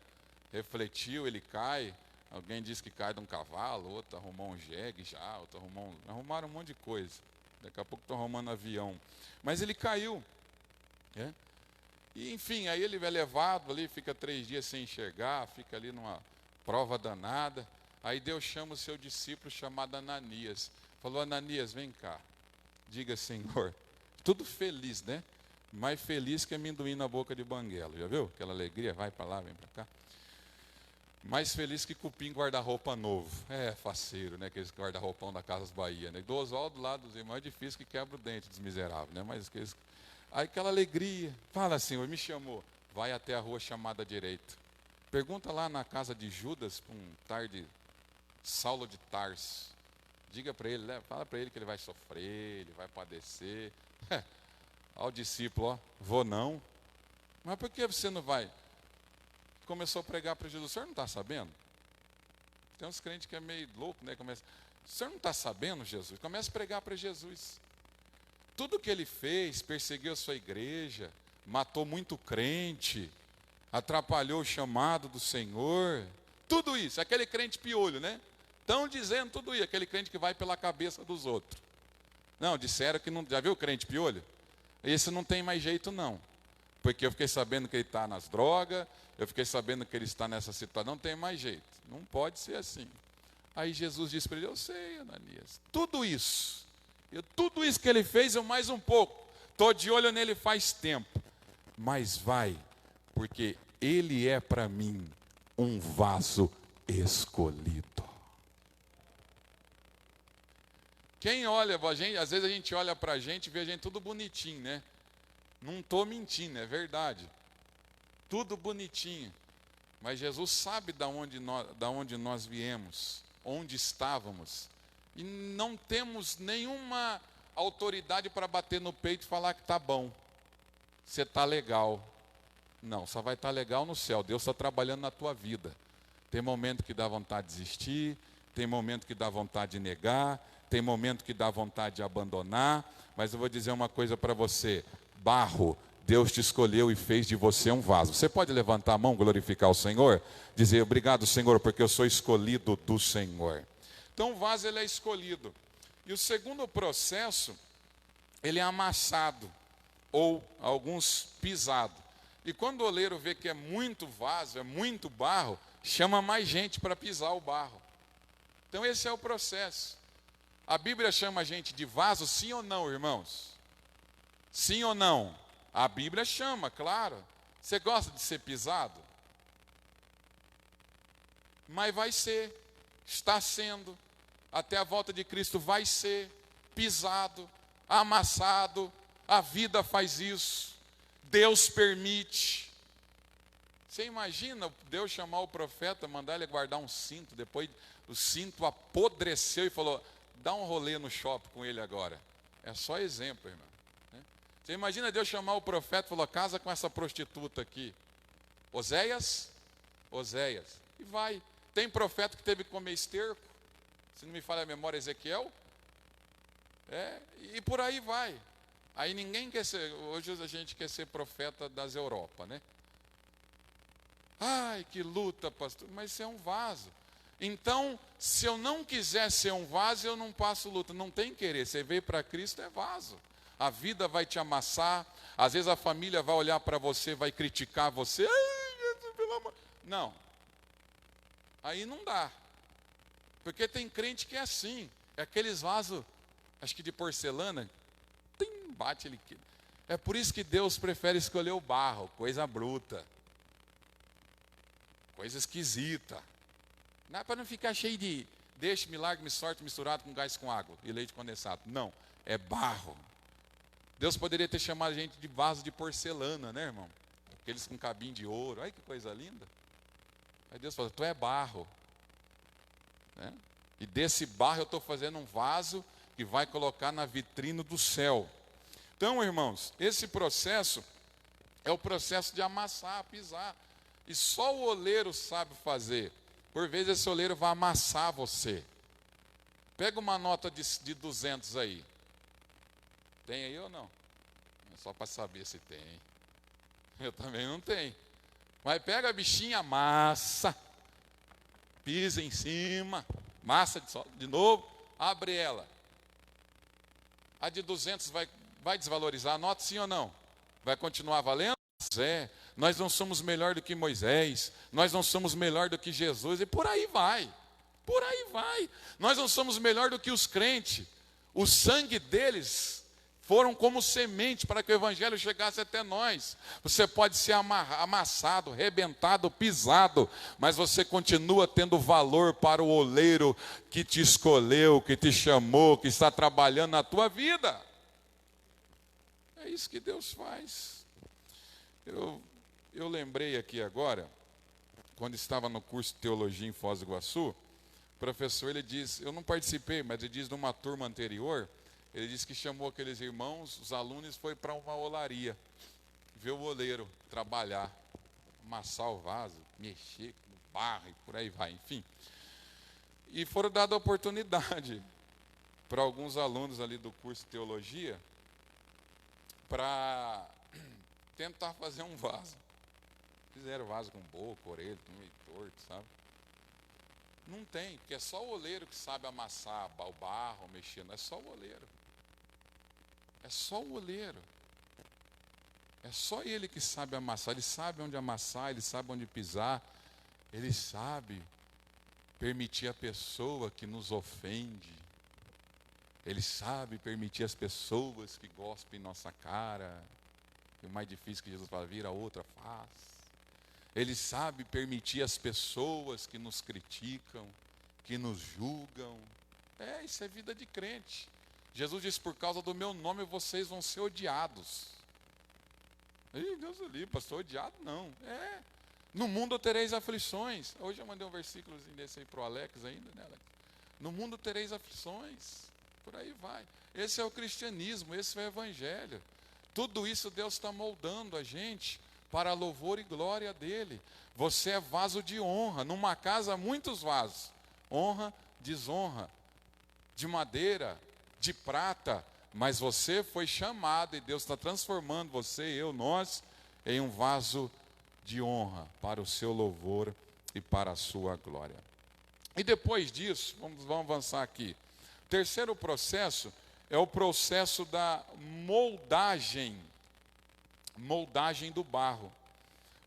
Speaker 5: Refletiu, ele cai. Alguém diz que cai de um cavalo, outro arrumou um jegue já, outro arrumaram um monte de coisa. Daqui a pouco estão arrumando avião. Mas ele caiu. Né? E, enfim, aí ele é levado ali, fica 3 dias sem enxergar, fica ali numa prova danada. Aí Deus chama o seu discípulo chamado Ananias. Falou: Ananias, vem cá. Diga, Senhor. Tudo feliz, né? Mais feliz que amendoim na boca de banguela. Já viu? Aquela alegria, vai para lá, vem para cá. Mais feliz que cupim guarda-roupa novo. É, faceiro, né? Aqueles guarda-roupão da Casas Bahia, né? Do Oswaldo lá dos irmãos é difícil que quebra o dente dos miseráveis, né? Mas aqueles... Aí aquela alegria. Fala, Senhor, me chamou. Vai até a rua chamada direita. Pergunta lá na casa de Judas, para um tarde, Saulo de Tarso. Diga para ele, né? Fala para ele que ele vai sofrer, ele vai padecer. Ao discípulo, ó, vou não. Mas por que você não vai? Começou a pregar para Jesus. O senhor não está sabendo? Tem uns crentes que é meio louco, né? O senhor não está sabendo, Jesus? Começa a pregar para Jesus. Tudo que ele fez, perseguiu a sua igreja, matou muito crente, atrapalhou o chamado do Senhor. Tudo isso, aquele crente piolho, né? Estão dizendo tudo isso, aquele crente que vai pela cabeça dos outros. Não, disseram que não. Já viu o crente piolho? Esse não tem mais jeito, não. Porque eu fiquei sabendo que ele está nas drogas, eu fiquei sabendo que ele está nessa situação, não tem mais jeito. Não pode ser assim. Aí Jesus disse para ele: eu sei, Ananias, tudo isso que ele fez, eu mais um pouco. Estou de olho nele faz tempo. Mas vai, porque ele é para mim um vaso escolhido. Quem olha para a gente, às vezes a gente olha para a gente e vê a gente tudo bonitinho, né? Não estou mentindo, é verdade. Tudo bonitinho. Mas Jesus sabe da onde nós viemos, onde estávamos. E não temos nenhuma autoridade para bater no peito e falar que está bom. Você está legal. Não, só vai estar legal no céu. Deus está trabalhando na tua vida. Tem momento que dá vontade de desistir, tem momento que dá vontade de negar, tem momento que dá vontade de abandonar. Mas eu vou dizer uma coisa para você. Barro, Deus te escolheu e fez de você um vaso. Você pode levantar a mão, glorificar o Senhor? Dizer: obrigado, Senhor, porque eu sou escolhido do Senhor. Então o vaso, ele é escolhido. E o segundo processo, ele é amassado, ou alguns pisado. E quando o oleiro vê que é muito vaso, é muito barro, chama mais gente para pisar o barro. Então esse é o processo. A Bíblia chama a gente de vaso, sim ou não, irmãos? Sim ou não? A Bíblia chama, claro. Você gosta de ser pisado? Mas vai ser, está sendo, até a volta de Cristo vai ser pisado, amassado. A vida faz isso. Deus permite. Você imagina Deus chamar o profeta, mandar ele guardar um cinto, depois o cinto apodreceu e falou: dá um rolê no shopping com ele agora. É só exemplo, irmão. Você imagina Deus chamar o profeta e falou: casa com essa prostituta aqui. Oséias, e vai. Tem profeta que teve que comer esterco, se não me falha a memória, Ezequiel. E por aí vai. Aí ninguém quer ser, hoje a gente quer ser profeta das Europa, né? Ai, que luta, pastor, mas isso é um vaso. Então, se eu não quiser ser um vaso, eu não passo luta. Não tem querer, você veio para Cristo, é vaso. A vida vai te amassar, às vezes a família vai olhar para você, vai criticar você. Ai, Jesus, pelo amor. Não. Aí não dá. Porque tem crente que é assim, é aqueles vasos, acho que de porcelana, bate ele. É por isso que Deus prefere escolher o barro, coisa bruta, coisa esquisita. Não é para não ficar cheio de deixe, milagre, me sorte misturado com gás com água e leite condensado. Não, é barro. Deus poderia ter chamado a gente de vaso de porcelana, né, irmão? Aqueles com cabinho de ouro. Olha que coisa linda. Aí Deus falou: tu é barro. Né? E desse barro eu estou fazendo um vaso que vai colocar na vitrine do céu. Então, irmãos, esse processo é o processo de amassar, pisar. E só o oleiro sabe fazer. Por vezes esse oleiro vai amassar você. Pega uma nota de 200 aí. Tem aí ou não? É só para saber se tem. Eu também não tenho. Mas pega a bichinha, amassa. Pisa em cima. Massa de novo. Abre ela. A de 200 vai desvalorizar a nota, sim ou não? Vai continuar valendo? José, nós não somos melhor do que Moisés, nós não somos melhor do que Jesus, e por aí vai, por aí vai. Nós não somos melhor do que os crentes, o sangue deles foram como semente para que o evangelho chegasse até nós. Você pode ser amassado, rebentado, pisado, mas você continua tendo valor para o oleiro que te escolheu, que te chamou, que está trabalhando na tua vida. É isso que Deus faz. Eu lembrei aqui agora, quando estava no curso de teologia em Foz do Iguaçu, o professor, ele diz, eu não participei, mas ele diz numa turma anterior, ele disse que chamou aqueles irmãos, os alunos, foi para uma olaria, ver o oleiro trabalhar, amassar o vaso, mexer no barro e por aí vai, enfim. E foram dadas a oportunidade para alguns alunos ali do curso de teologia para tentar fazer um vaso. Fizeram vaso com boca, orelha, meio torto, sabe? Não tem, porque é só o oleiro que sabe amassar o barro, mexer, não é só o oleiro. É só o oleiro. É só ele que sabe amassar. Ele sabe onde amassar, ele sabe onde pisar. Ele sabe permitir a pessoa que nos ofende. Ele sabe permitir as pessoas que gospem em nossa cara. E o mais difícil que Jesus fala, vira a outra face. Ele sabe permitir as pessoas que nos criticam, que nos julgam. Isso é vida de crente. Jesus disse, por causa do meu nome vocês vão ser odiados. Ih, Deus ali, pastor, odiado não. No mundo tereis aflições. Hoje eu mandei um versículozinho desse aí para o Alex ainda, né, Alex? No mundo tereis aflições. Por aí vai. Esse é o cristianismo, esse é o evangelho. Tudo isso Deus está moldando a gente para a louvor e glória dele. Você é vaso de honra. Numa casa, muitos vasos. Honra, desonra. De madeira, de prata. Mas você foi chamado e Deus está transformando você, nós, em um vaso de honra para o seu louvor e para a sua glória. E depois disso, vamos avançar aqui. O terceiro processo é o processo da moldagem do barro.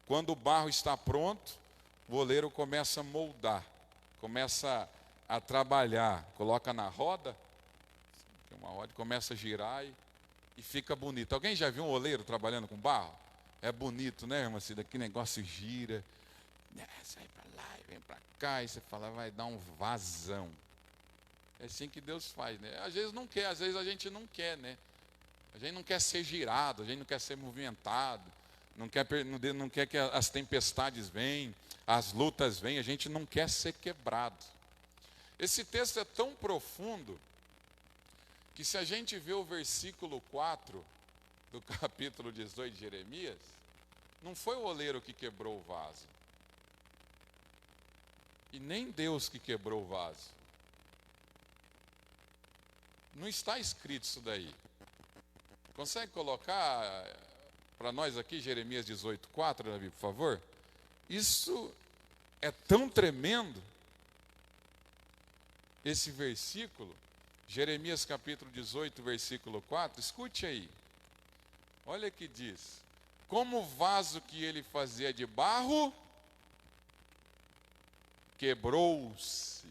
Speaker 5: Quando o barro está pronto, o oleiro começa a moldar, começa a trabalhar, coloca na roda, tem uma roda, começa a girar e fica bonito. Alguém já viu um oleiro trabalhando com barro? É bonito, né, irmã Cida? Que negócio gira, sai para lá e vem para cá, e você fala, vai dar um vazão. É assim que Deus faz, né? Às vezes não quer, às vezes a gente não quer, né? A gente não quer ser girado, a gente não quer ser movimentado, não quer que as tempestades venham, as lutas venham, a gente não quer ser quebrado. Esse texto é tão profundo que se a gente vê o versículo 4 do capítulo 18 de Jeremias, não foi o oleiro que quebrou o vaso. E nem Deus que quebrou o vaso. Não está escrito isso daí. Consegue colocar para nós aqui Jeremias 18:4, Davi, por favor? Isso é tão tremendo, esse versículo, Jeremias capítulo 18, versículo 4, escute aí. Olha que diz, como o vaso que ele fazia de barro, quebrou-se.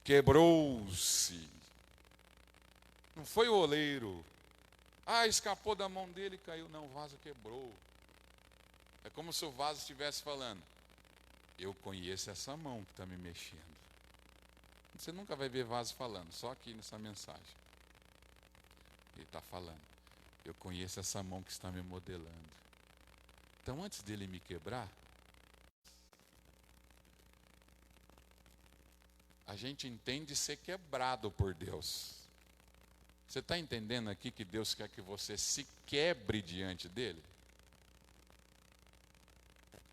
Speaker 5: Quebrou-se. Não foi o oleiro. Escapou da mão dele e caiu. Não, o vaso quebrou. É como se o vaso estivesse falando, eu conheço essa mão que está me mexendo. Você nunca vai ver vaso falando, só aqui nessa mensagem. Ele está falando, eu conheço essa mão que está me modelando. Então antes dele me quebrar, a gente entende ser quebrado por Deus. Você está entendendo aqui que Deus quer que você se quebre diante dele?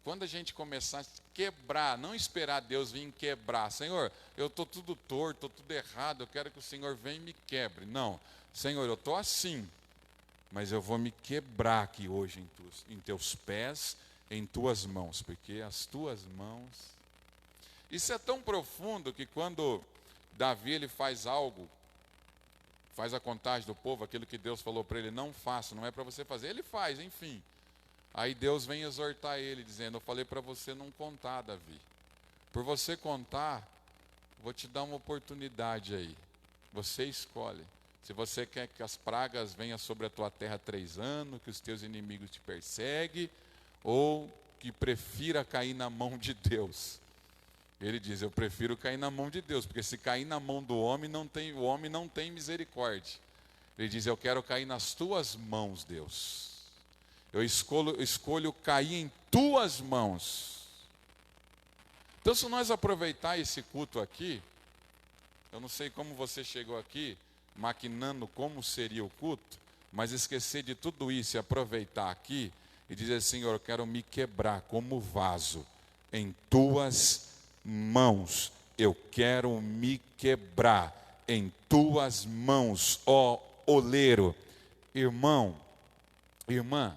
Speaker 5: Quando a gente começar a quebrar, não esperar Deus vir quebrar. Senhor, eu estou tudo torto, estou tudo errado, eu quero que o Senhor venha e me quebre. Não, Senhor, eu estou assim, mas eu vou me quebrar aqui hoje em teus pés, em tuas mãos, porque as tuas mãos... Isso é tão profundo que quando Davi ele faz algo faz a contagem do povo, aquilo que Deus falou para ele, não faça, não é para você fazer. Ele faz, enfim. Aí Deus vem exortar ele, dizendo, eu falei para você não contar, Davi. Por você contar, vou te dar uma oportunidade aí. Você escolhe. Se você quer que as pragas venham sobre a tua terra 3 anos, que os teus inimigos te perseguem, ou que prefira cair na mão de Deus. Ele diz, eu prefiro cair na mão de Deus, porque se cair na mão do homem, o homem não tem misericórdia. Ele diz, eu quero cair nas tuas mãos, Deus. Eu escolho cair em tuas mãos. Então, se nós aproveitar esse culto aqui, eu não sei como você chegou aqui, maquinando como seria o culto, mas esquecer de tudo isso e aproveitar aqui e dizer, Senhor, eu quero me quebrar como vaso em tuas mãos. Eu quero me quebrar em tuas mãos, ó oleiro. Irmão, irmã,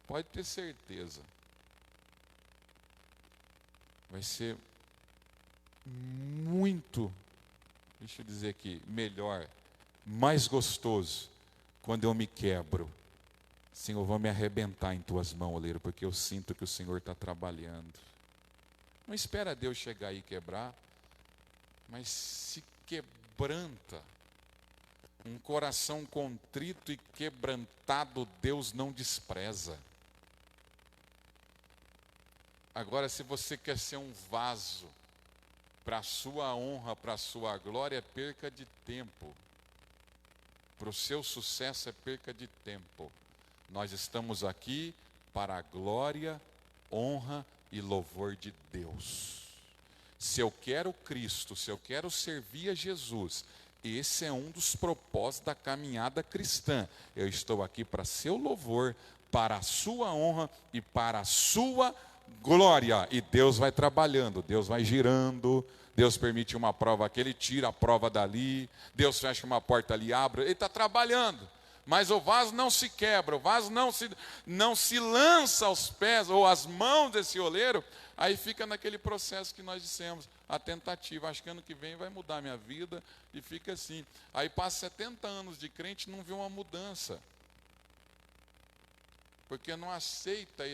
Speaker 5: pode ter certeza, vai ser muito, deixa eu dizer aqui, melhor, mais gostoso, quando eu me quebro. Senhor, vou me arrebentar em tuas mãos, oleiro, porque eu sinto que o Senhor está trabalhando. Não espera Deus chegar aí e quebrar, mas se quebranta. Um coração contrito e quebrantado, Deus não despreza. Agora, se você quer ser um vaso para a sua honra, para a sua glória, é perca de tempo. Para o seu sucesso é perca de tempo. Nós estamos aqui para a glória, honra e louvor de Deus. Se eu quero Cristo, se eu quero servir a Jesus, esse é um dos propósitos da caminhada cristã. Eu estou aqui para seu louvor, para a sua honra e para a sua glória. E Deus vai trabalhando, Deus vai girando. Deus permite uma prova aqui, Ele tira a prova dali. Deus fecha uma porta ali, abre. Ele está trabalhando. Mas o vaso não se quebra, o vaso não se lança aos pés ou às mãos desse oleiro. Aí fica naquele processo que nós dissemos, a tentativa. Acho que ano que vem vai mudar a minha vida, e fica assim. Aí passa 70 anos de crente e não vê uma mudança. Porque não aceita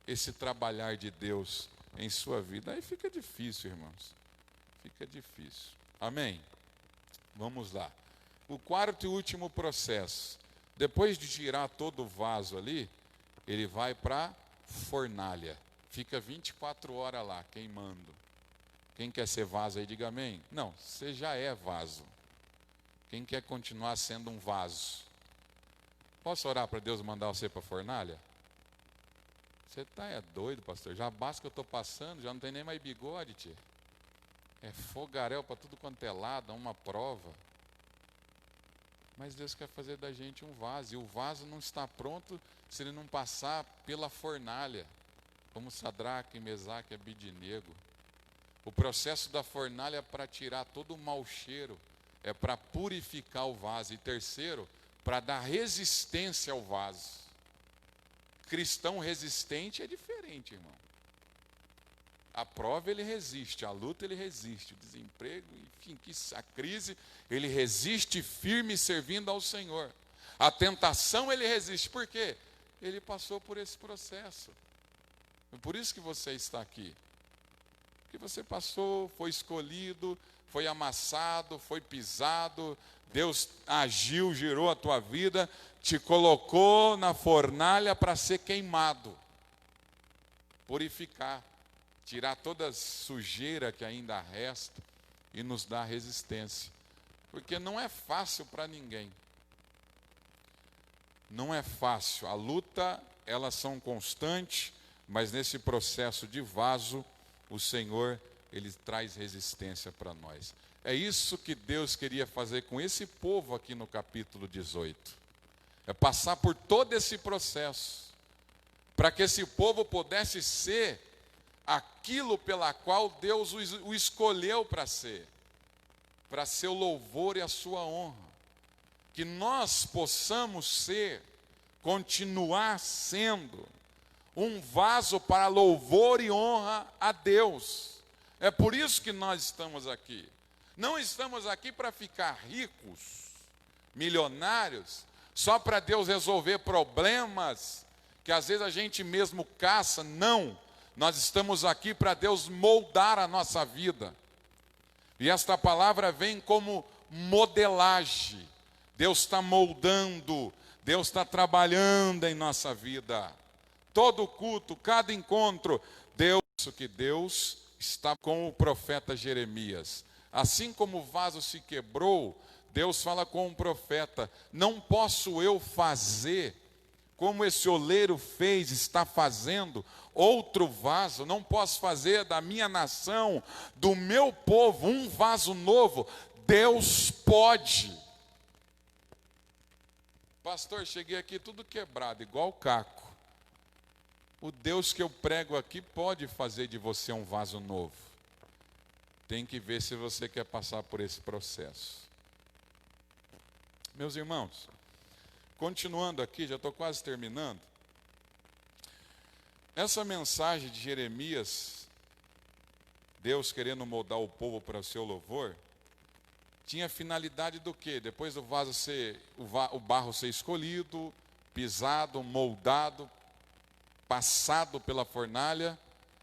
Speaker 5: esse trabalhar de Deus em sua vida. Aí fica difícil, irmãos. Fica difícil. Amém? Vamos lá. O quarto e último processo. Depois de girar todo o vaso ali, ele vai para a fornalha. Fica 24 horas lá, queimando. Quem quer ser vaso aí, diga amém. Não, você já é vaso. Quem quer continuar sendo um vaso? Posso orar para Deus mandar você para a fornalha? Você é doido, pastor. Já basta que eu estou passando, já não tem nem mais bigode, tia. É fogaréu para tudo quanto é lado, é uma prova. Mas Deus quer fazer da gente um vaso. E o vaso não está pronto se ele não passar pela fornalha. Como Sadraque, Mesaque e Abidinego. O processo da fornalha é para tirar todo o mau cheiro. É para purificar o vaso. E terceiro, para dar resistência ao vaso. Cristão resistente é diferente, irmão. A prova ele resiste, a luta ele resiste, o desemprego, enfim, a crise, ele resiste firme servindo ao Senhor. A tentação ele resiste, por quê? Ele passou por esse processo. É por isso que você está aqui. Porque você passou, foi escolhido, foi amassado, foi pisado, Deus agiu, girou a tua vida, te colocou na fornalha para ser queimado, purificar, tirar toda a sujeira que ainda resta e nos dar resistência. Porque não é fácil para ninguém. Não é fácil. A luta, elas são constantes, mas nesse processo de vaso, o Senhor, Ele traz resistência para nós. É isso que Deus queria fazer com esse povo aqui no capítulo 18. É passar por todo esse processo, para que esse povo pudesse ser aquilo pela qual Deus o escolheu para ser o louvor e a sua honra. Que nós possamos continuar sendo um vaso para louvor e honra a Deus. É por isso que nós estamos aqui. Não estamos aqui para ficar ricos, milionários, só para Deus resolver problemas que às vezes a gente mesmo caça. Não, nós estamos aqui para Deus moldar a nossa vida. E esta palavra vem como modelagem. Deus está moldando, Deus está trabalhando em nossa vida. Todo culto, cada encontro, Deus está com o profeta Jeremias. Assim como o vaso se quebrou, Deus fala com o profeta: não posso eu fazer como esse oleiro fez, está fazendo outro vaso, não posso fazer da minha nação, do meu povo, um vaso novo. Deus pode. Pastor, cheguei aqui tudo quebrado, igual caco. O Deus que eu prego aqui pode fazer de você um vaso novo. Tem que ver se você quer passar por esse processo. Meus irmãos, continuando aqui, já estou quase terminando. Essa mensagem de Jeremias, Deus querendo moldar o povo para o seu louvor, tinha finalidade do quê? Depois do vaso o barro ser escolhido, pisado, moldado, passado pela fornalha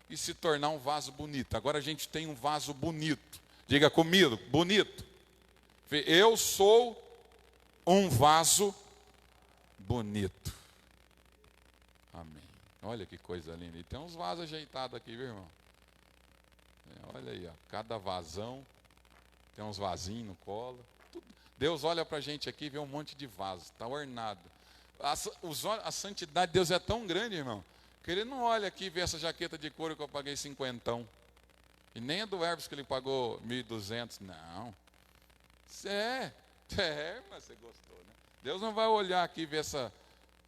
Speaker 5: e se tornar um vaso bonito. Agora a gente tem um vaso bonito. Diga comigo, bonito. Eu sou um vaso bonito. Amém. Olha que coisa linda. E tem uns vasos ajeitados aqui, viu, irmão? Olha aí, ó. Cada vasão tem uns vasinhos no colo. Tudo. Deus olha para a gente aqui e vê um monte de vaso. Está ornado. A santidade de Deus é tão grande, irmão, que Ele não olha aqui e vê essa jaqueta de couro que eu paguei 50. E nem a do Hermes que ele pagou 1.200. Não. Mas você gostou, né? Deus não vai olhar aqui e ver essa...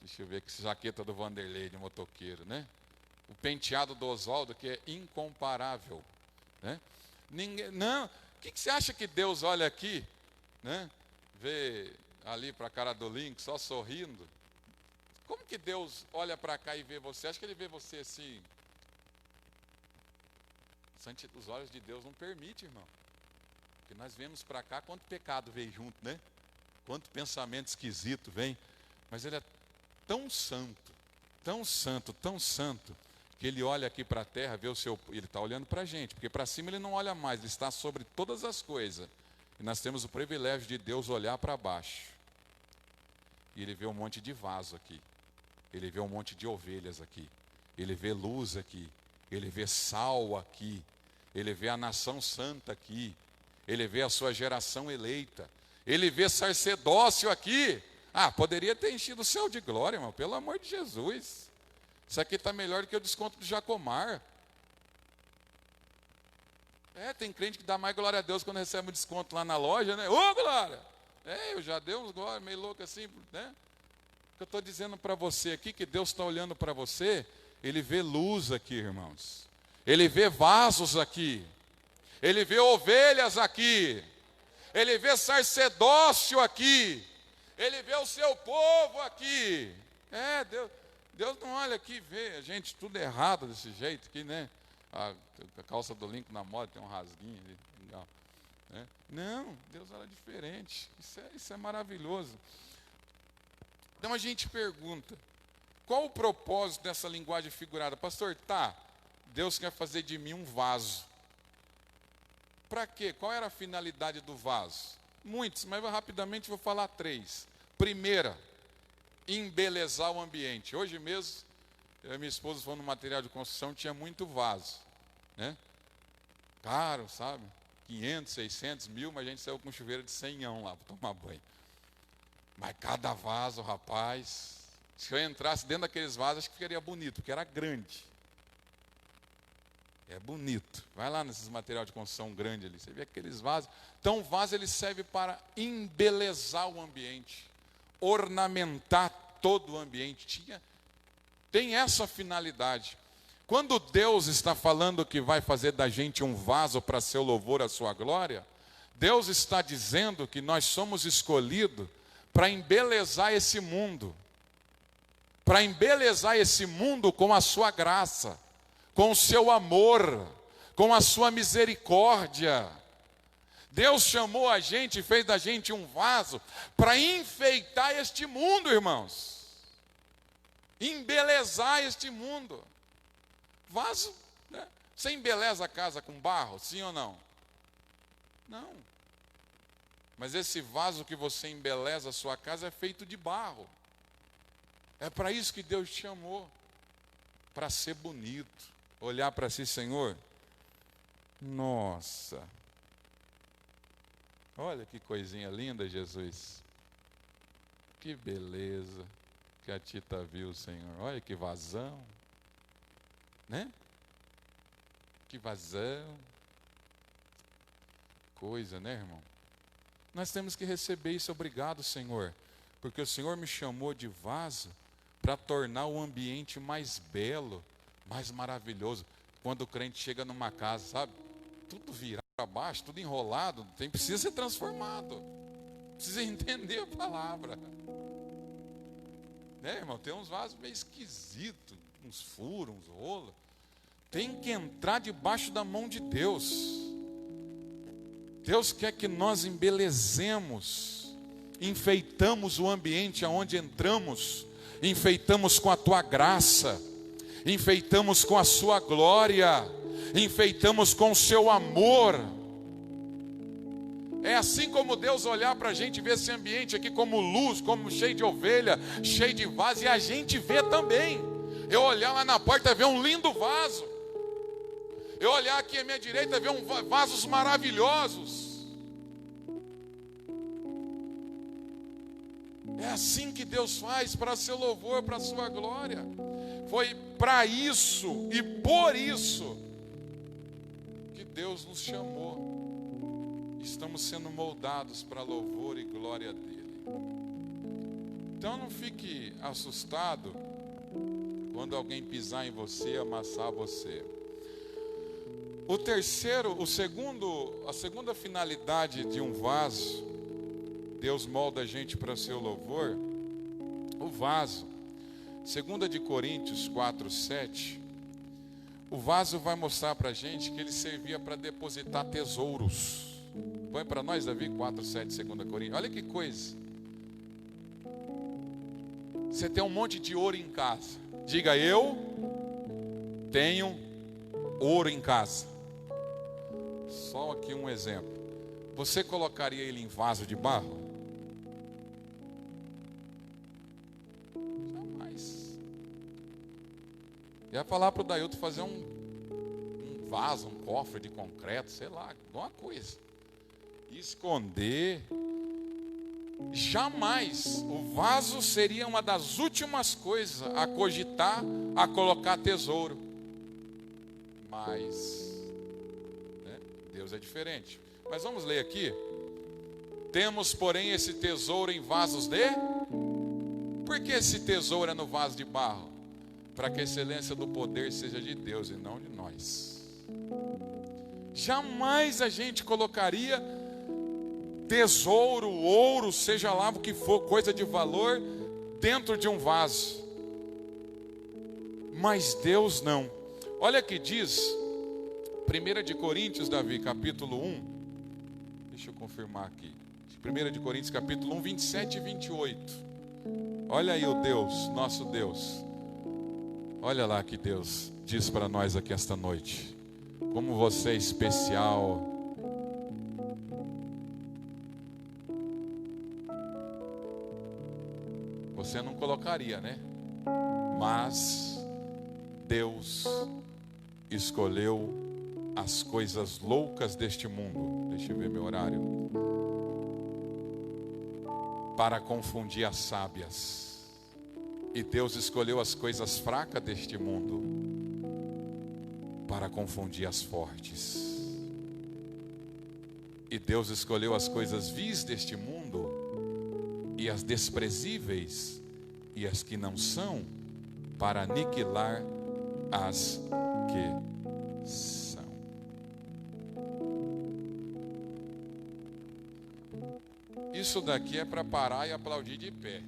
Speaker 5: Deixa eu ver que essa jaqueta do Vanderlei de motoqueiro, né? O penteado do Oswaldo, que é incomparável, né? Não. O que você acha que Deus olha aqui, né? Vê ali para a cara do Link só sorrindo. Como que Deus olha para cá e vê você? Acha que Ele vê você assim? Os olhos de Deus não permitem, irmão. Porque nós vemos para cá, quanto pecado vem junto, né? Quanto pensamento esquisito vem. Mas Ele é tão santo, tão santo, tão santo, que Ele olha aqui para a terra, vê o seu... Ele está olhando para a gente, porque para cima Ele não olha mais, Ele está sobre todas as coisas. E nós temos o privilégio de Deus olhar para baixo. E Ele vê um monte de vaso aqui. Ele vê um monte de ovelhas aqui. Ele vê luz aqui. Ele vê sal aqui. Ele vê a nação santa aqui. Ele vê a sua geração eleita. Ele vê sacerdócio aqui. Poderia ter enchido o céu de glória, irmão. Pelo amor de Jesus. Isso aqui está melhor do que o desconto do Jacomar. Tem crente que dá mais glória a Deus quando recebe um desconto lá na loja, né? Ô, glória! Eu já dei uns glória meio louco assim, né? O que eu estou dizendo para você aqui, que Deus está olhando para você, Ele vê luz aqui, irmãos. Ele vê vasos aqui. Ele vê ovelhas aqui. Ele vê sacerdócio aqui. Ele vê o seu povo aqui. Deus não olha aqui e vê a gente tudo errado desse jeito aqui, né? A calça do Lincoln na moda tem um rasguinho ali, legal, né? Não, Deus olha diferente. Isso é maravilhoso. Então a gente pergunta: qual o propósito dessa linguagem figurada? Pastor, Deus quer fazer de mim um vaso. Para quê? Qual era a finalidade do vaso? Muitos, mas rapidamente vou falar 3. Primeira, embelezar o ambiente. Hoje mesmo, eu e minha esposa fomos no material de construção, tinha muito vaso, né? Caro, sabe? 500, 600, 1.000, mas a gente saiu com um chuveiro de 100 lá para tomar banho. Mas cada vaso, rapaz, se eu entrasse dentro daqueles vasos, acho que ficaria bonito, porque era grande. É bonito. Vai lá nesses materiais de construção grande ali, você vê aqueles vasos. Então o vaso ele serve para embelezar o ambiente, ornamentar todo o ambiente. Tem essa finalidade. Quando Deus está falando que vai fazer da gente um vaso para seu louvor, a sua glória, Deus está dizendo que nós somos escolhidos para embelezar esse mundo. Para embelezar esse mundo com a sua graça, com o seu amor, com a sua misericórdia. Deus chamou a gente e fez da gente um vaso para enfeitar este mundo, irmãos. Embelezar este mundo. Vaso, né? Você embeleza a casa com barro, sim ou não? Não. Mas esse vaso que você embeleza a sua casa é feito de barro. É para isso que Deus te chamou. Para ser bonito. Olhar para si, Senhor. Nossa. Olha que coisinha linda, Jesus. Que beleza que a Tita viu, Senhor. Olha que vazão. Né? Que vazão. Coisa, né, irmão? Nós temos que receber isso. Obrigado, Senhor. Porque o Senhor me chamou de vaso para tornar o ambiente mais belo, mais maravilhoso. Quando o crente chega numa casa, sabe? Tudo virado para baixo, tudo enrolado. Precisa ser transformado. Precisa entender a palavra. Né, irmão? Tem uns vasos meio esquisitos. Uns furos, uns rolos. Tem que entrar debaixo da mão de Deus. Deus quer que nós embelezemos, enfeitamos o ambiente aonde entramos, enfeitamos com a tua graça, enfeitamos com a sua glória, enfeitamos com o seu amor. É assim como Deus olhar para a gente, ver esse ambiente aqui como luz, como cheio de ovelha, cheio de vaso, e a gente vê também. Eu olhar lá na porta, ver um lindo vaso. Eu olhar aqui à minha direita, ver vasos maravilhosos. É assim que Deus faz, para seu louvor, para a sua glória. Foi para isso e por isso que Deus nos chamou. Estamos sendo moldados para louvor e glória dele. Então não fique assustado quando alguém pisar em você, amassar você. A segunda finalidade de um vaso, Deus molda a gente para seu louvor. O vaso, 2 Coríntios 4:7, o vaso vai mostrar para a gente que ele servia para depositar tesouros. Põe para nós, Davi, 4:7, 2 Coríntios. Olha que coisa. Você tem um monte de ouro em casa. Diga, eu tenho ouro em casa. Só aqui um exemplo. Você colocaria ele em vaso de barro? Jamais. Ia falar para o Dailton fazer um vaso, um cofre de concreto, sei lá, alguma coisa. Esconder. Jamais. O vaso seria uma das últimas coisas a cogitar, a colocar tesouro. Mas Deus é diferente. Mas vamos ler aqui. Temos, porém, esse tesouro em vasos de... Por que esse tesouro é no vaso de barro? Para que a excelência do poder seja de Deus e não de nós. Jamais a gente colocaria tesouro, ouro, seja lá o que for, coisa de valor, dentro de um vaso. Mas Deus não. Olha que diz 1 Coríntios, Davi, capítulo 1. Deixa eu confirmar aqui. 1 Coríntios, capítulo 1, 27 e 28. Olha aí o Deus, nosso Deus. Olha lá que Deus diz para nós aqui esta noite. Como você é especial. Você não colocaria, né? Mas Deus escolheu as coisas loucas deste mundo. Deixa eu ver meu horário. Para confundir as sábias. E Deus escolheu as coisas fracas deste mundo para confundir as fortes. E Deus escolheu as coisas vis deste mundo e as desprezíveis e as que não são para aniquilar as que são. Isso daqui é para parar e aplaudir de pé.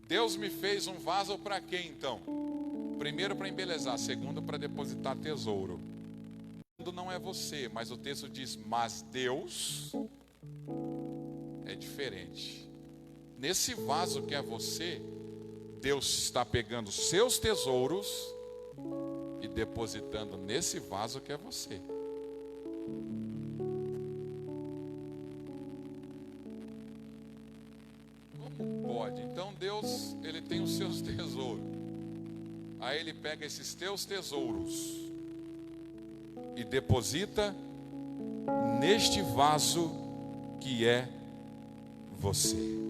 Speaker 5: Deus me fez um vaso para quê então? Primeiro para embelezar, segundo para depositar tesouro. não é você, mas o texto diz, mas Deus é diferente. Nesse vaso que é você, Deus está pegando seus tesouros e depositando nesse vaso que é você. Como pode? Então Deus, Ele tem os seus tesouros. Aí Ele pega esses teus tesouros e deposita neste vaso que é você.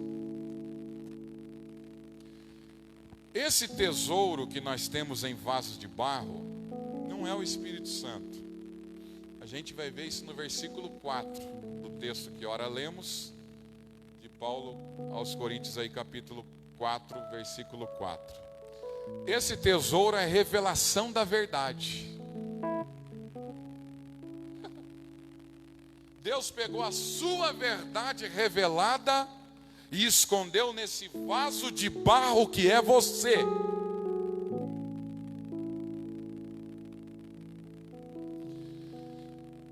Speaker 5: Esse tesouro que nós temos em vasos de barro não é o Espírito Santo. A gente vai ver isso no versículo 4 do texto que ora lemos, de Paulo aos Coríntios, aí capítulo 4, versículo 4. Esse tesouro é a revelação da verdade. Deus pegou a sua verdade revelada e escondeu nesse vaso de barro que é você.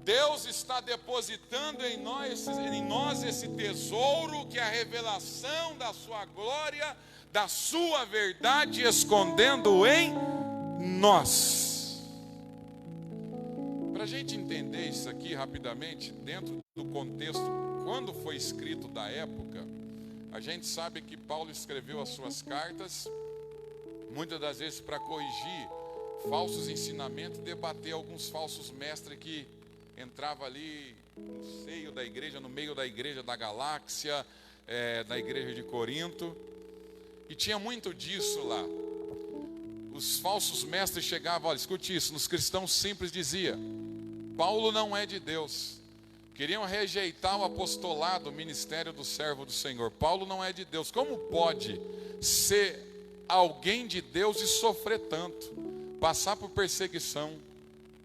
Speaker 5: Deus está depositando em nós esse tesouro que é a revelação da sua glória, da sua verdade, escondendo em nós. Para a gente entender isso aqui rapidamente, dentro do contexto, quando foi escrito da época, a gente sabe que Paulo escreveu as suas cartas, muitas das vezes para corrigir falsos ensinamentos, debater alguns falsos mestres que entravam ali no seio da igreja, no meio da igreja da galáxia, da igreja de Corinto, e tinha muito disso lá. Os falsos mestres chegavam, olha, escute isso, nos cristãos simples dizia, Paulo não é de Deus. Queriam rejeitar o apostolado, o ministério do servo do Senhor. Paulo não é de Deus. Como pode ser alguém de Deus e sofrer tanto? Passar por perseguição,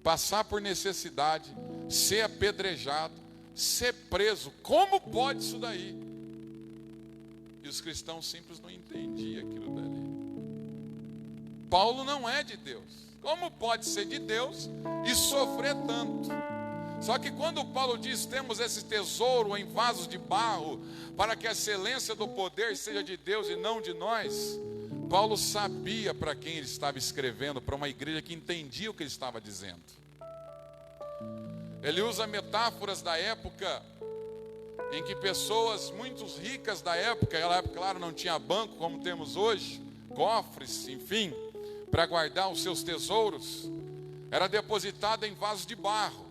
Speaker 5: passar por necessidade, ser apedrejado, ser preso. Como pode isso daí? E os cristãos simples não entendiam aquilo dali. Paulo não é de Deus. Como pode ser de Deus e sofrer tanto? Só que quando Paulo diz, temos esse tesouro em vasos de barro, para que a excelência do poder seja de Deus e não de nós, Paulo sabia para quem ele estava escrevendo, para uma igreja que entendia o que ele estava dizendo. Ele usa metáforas da época, em que pessoas muito ricas da época, naquela época, claro, não tinha banco como temos hoje, cofres, enfim, para guardar os seus tesouros, era depositada em vasos de barro.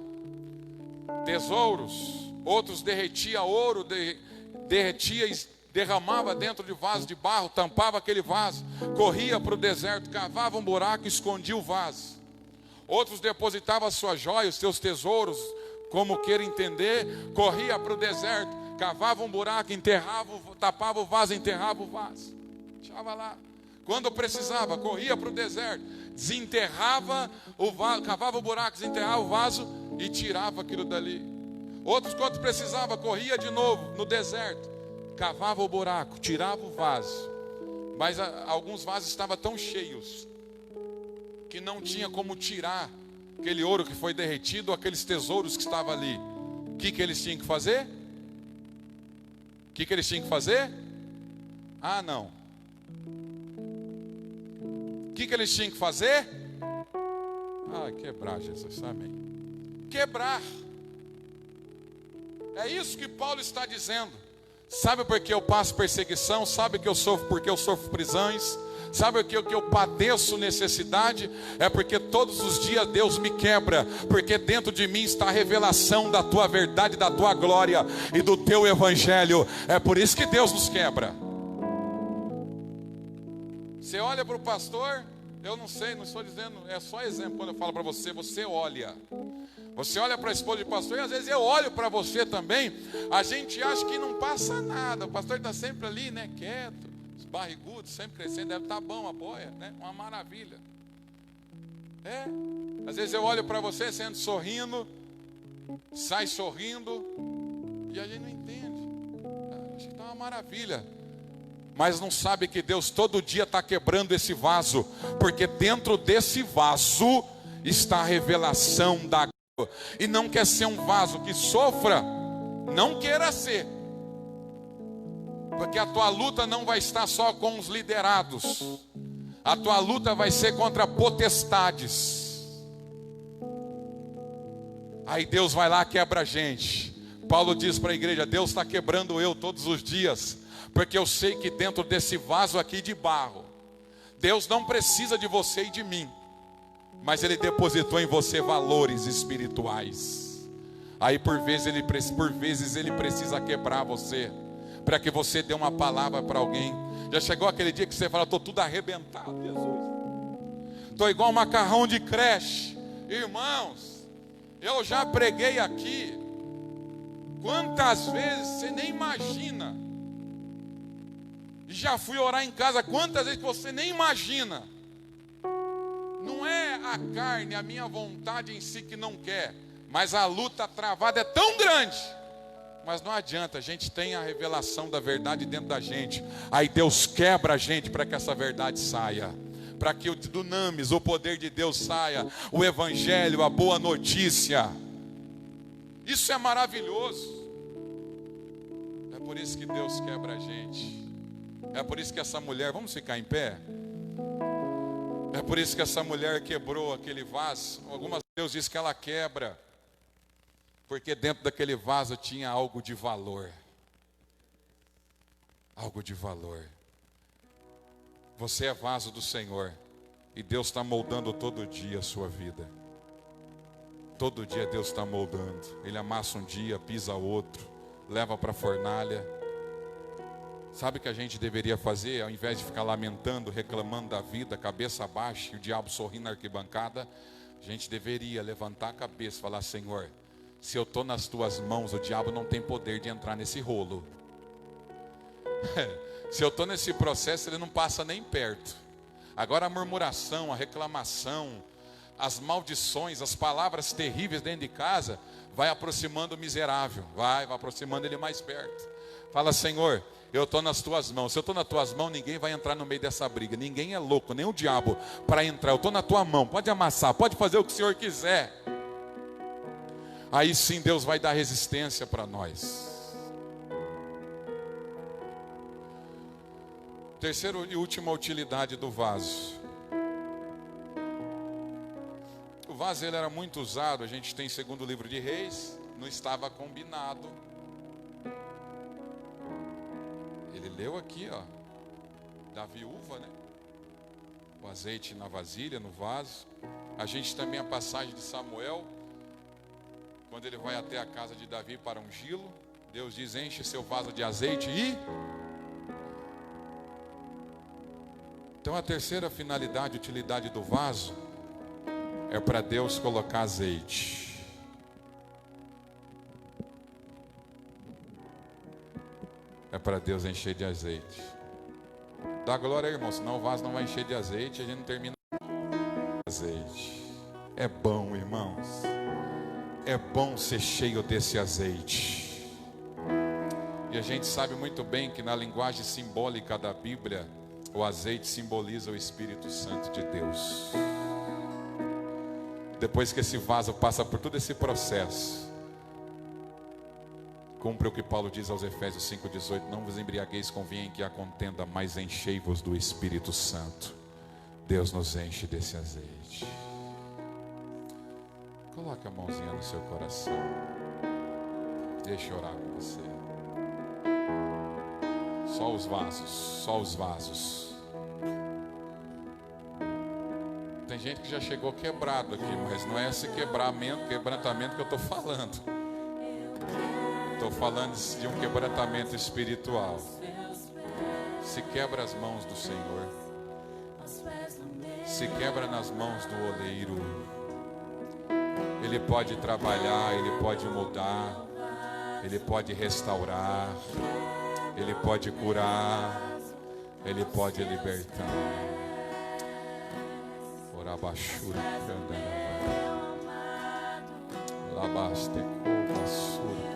Speaker 5: Tesouros, outros derretia ouro, derretia e derramava dentro de vaso de barro, tampava aquele vaso, corria para o deserto, cavava um buraco e escondia o vaso. Outros depositavam a sua joia, os seus tesouros, como queira entender, corria para o deserto, cavava um buraco, enterrava, tapava o vaso, enterrava o vaso, deixava lá. Quando precisava, corria para o deserto, desenterrava o vaso, cavava o buraco, desenterrava o vaso e tirava aquilo dali. Outros, quando precisava, corria de novo no deserto, cavava o buraco, tirava o vaso. Mas alguns vasos estavam tão cheios que não tinha como tirar aquele ouro que foi derretido, aqueles tesouros que estavam ali. O que eles tinham que fazer? O que eles tinham que fazer? Ah, não. O que eles tinham que fazer? Ah, quebrar, Jesus, amém. Quebrar. É isso que Paulo está dizendo. Sabe por que eu passo perseguição? Sabe que eu sofro porque eu sofro prisões? Sabe o que eu padeço necessidade? É porque todos os dias Deus me quebra, porque dentro de mim está a revelação da tua verdade, da tua glória e do teu evangelho. É por isso que Deus nos quebra. Você olha para o pastor, eu não sei, não estou dizendo, é só exemplo. Quando eu falo para você, você olha. Você olha para a esposa de pastor e às vezes eu olho para você também. A gente acha que não passa nada. O pastor está sempre ali, né, quieto, barrigudo, sempre crescendo. Deve estar bom a boia, né, uma maravilha. Às vezes eu olho para você sendo sorrindo, sai sorrindo e a gente não entende. Acho que está uma maravilha. Mas não sabe que Deus todo dia está quebrando esse vaso, porque dentro desse vaso está a revelação da e não quer ser um vaso que sofra, não queira ser. Porque a tua luta não vai estar só com os liderados. A tua luta vai ser contra potestades. Aí Deus vai lá e quebra a gente. Paulo diz para a igreja: Deus está quebrando eu todos os dias, porque eu sei que dentro desse vaso aqui de barro, Deus não precisa de você e de mim, mas Ele depositou em você valores espirituais. Aí por vezes Ele precisa quebrar você, para que você dê uma palavra para alguém. Já chegou aquele dia que você fala: estou tudo arrebentado, Jesus, estou igual um macarrão de creche. Irmãos, eu já preguei aqui quantas vezes você nem imagina. E já fui orar em casa quantas vezes que você nem imagina. Não é a carne, a minha vontade em si que não quer, mas a luta travada é tão grande. Mas não adianta, a gente tem a revelação da verdade dentro da gente. Aí Deus quebra a gente para que essa verdade saia, para que o dunamis, o poder de Deus saia, o evangelho, a boa notícia. Isso é maravilhoso. É por isso que Deus quebra a gente. É por isso que essa mulher, vamos ficar em pé? É por isso que essa mulher quebrou aquele vaso. Algumas Deus diz que ela quebra, porque dentro daquele vaso tinha algo de valor. Algo de valor. Você é vaso do Senhor, e Deus está moldando todo dia a sua vida. Todo dia Deus está moldando. Ele amassa um dia, pisa outro, leva para a fornalha. Sabe o que a gente deveria fazer? Ao invés de ficar lamentando, reclamando da vida, cabeça baixa, e o diabo sorrindo na arquibancada, a gente deveria levantar a cabeça e falar: Senhor, se eu estou nas tuas mãos, o diabo não tem poder de entrar nesse rolo. Se eu estou nesse processo, ele não passa nem perto. Agora a murmuração, a reclamação, as maldições, as palavras terríveis dentro de casa, vai aproximando o miserável, vai aproximando ele mais perto. Fala: Senhor, eu estou nas tuas mãos. Se eu estou nas tuas mãos, ninguém vai entrar no meio dessa briga. Ninguém é louco, nem o diabo para entrar. Eu estou na tua mão, pode amassar, pode fazer o que o Senhor quiser. Aí sim Deus vai dar resistência para nós. Terceira e última utilidade do vaso. O vaso ele era muito usado, a gente tem segundo o livro de Reis, não estava combinado. Ele leu aqui, ó, da viúva, né? O azeite na vasilha, no vaso. A gente também a passagem de Samuel, quando ele vai até a casa de Davi para ungí-lo, Deus diz: enche seu vaso de azeite e... Então a terceira finalidade, utilidade do vaso, é para Deus colocar azeite. É para Deus encher de azeite. Dá glória aí, irmão, senão o vaso não vai encher de azeite e a gente não termina. Azeite. É bom, irmãos. É bom ser cheio desse azeite. E a gente sabe muito bem que na linguagem simbólica da Bíblia, o azeite simboliza o Espírito Santo de Deus. Depois que esse vaso passa por todo esse processo, cumpre o que Paulo diz aos Efésios 5,18: não vos embriagueis com vinho em que há contenda, mas enchei-vos do Espírito Santo. Deus nos enche desse azeite. Coloque a mãozinha no seu coração. Deixa eu orar com você. Só os vasos, só os vasos. Tem gente que já chegou quebrado aqui, mas não é esse quebrantamento que eu estou falando. Estou falando de um quebrantamento espiritual. Se quebra as mãos do Senhor, se quebra nas mãos do oleiro. Ele pode trabalhar, Ele pode mudar, Ele pode restaurar, Ele pode curar, Ele pode libertar. Orabashura Labaste Basura.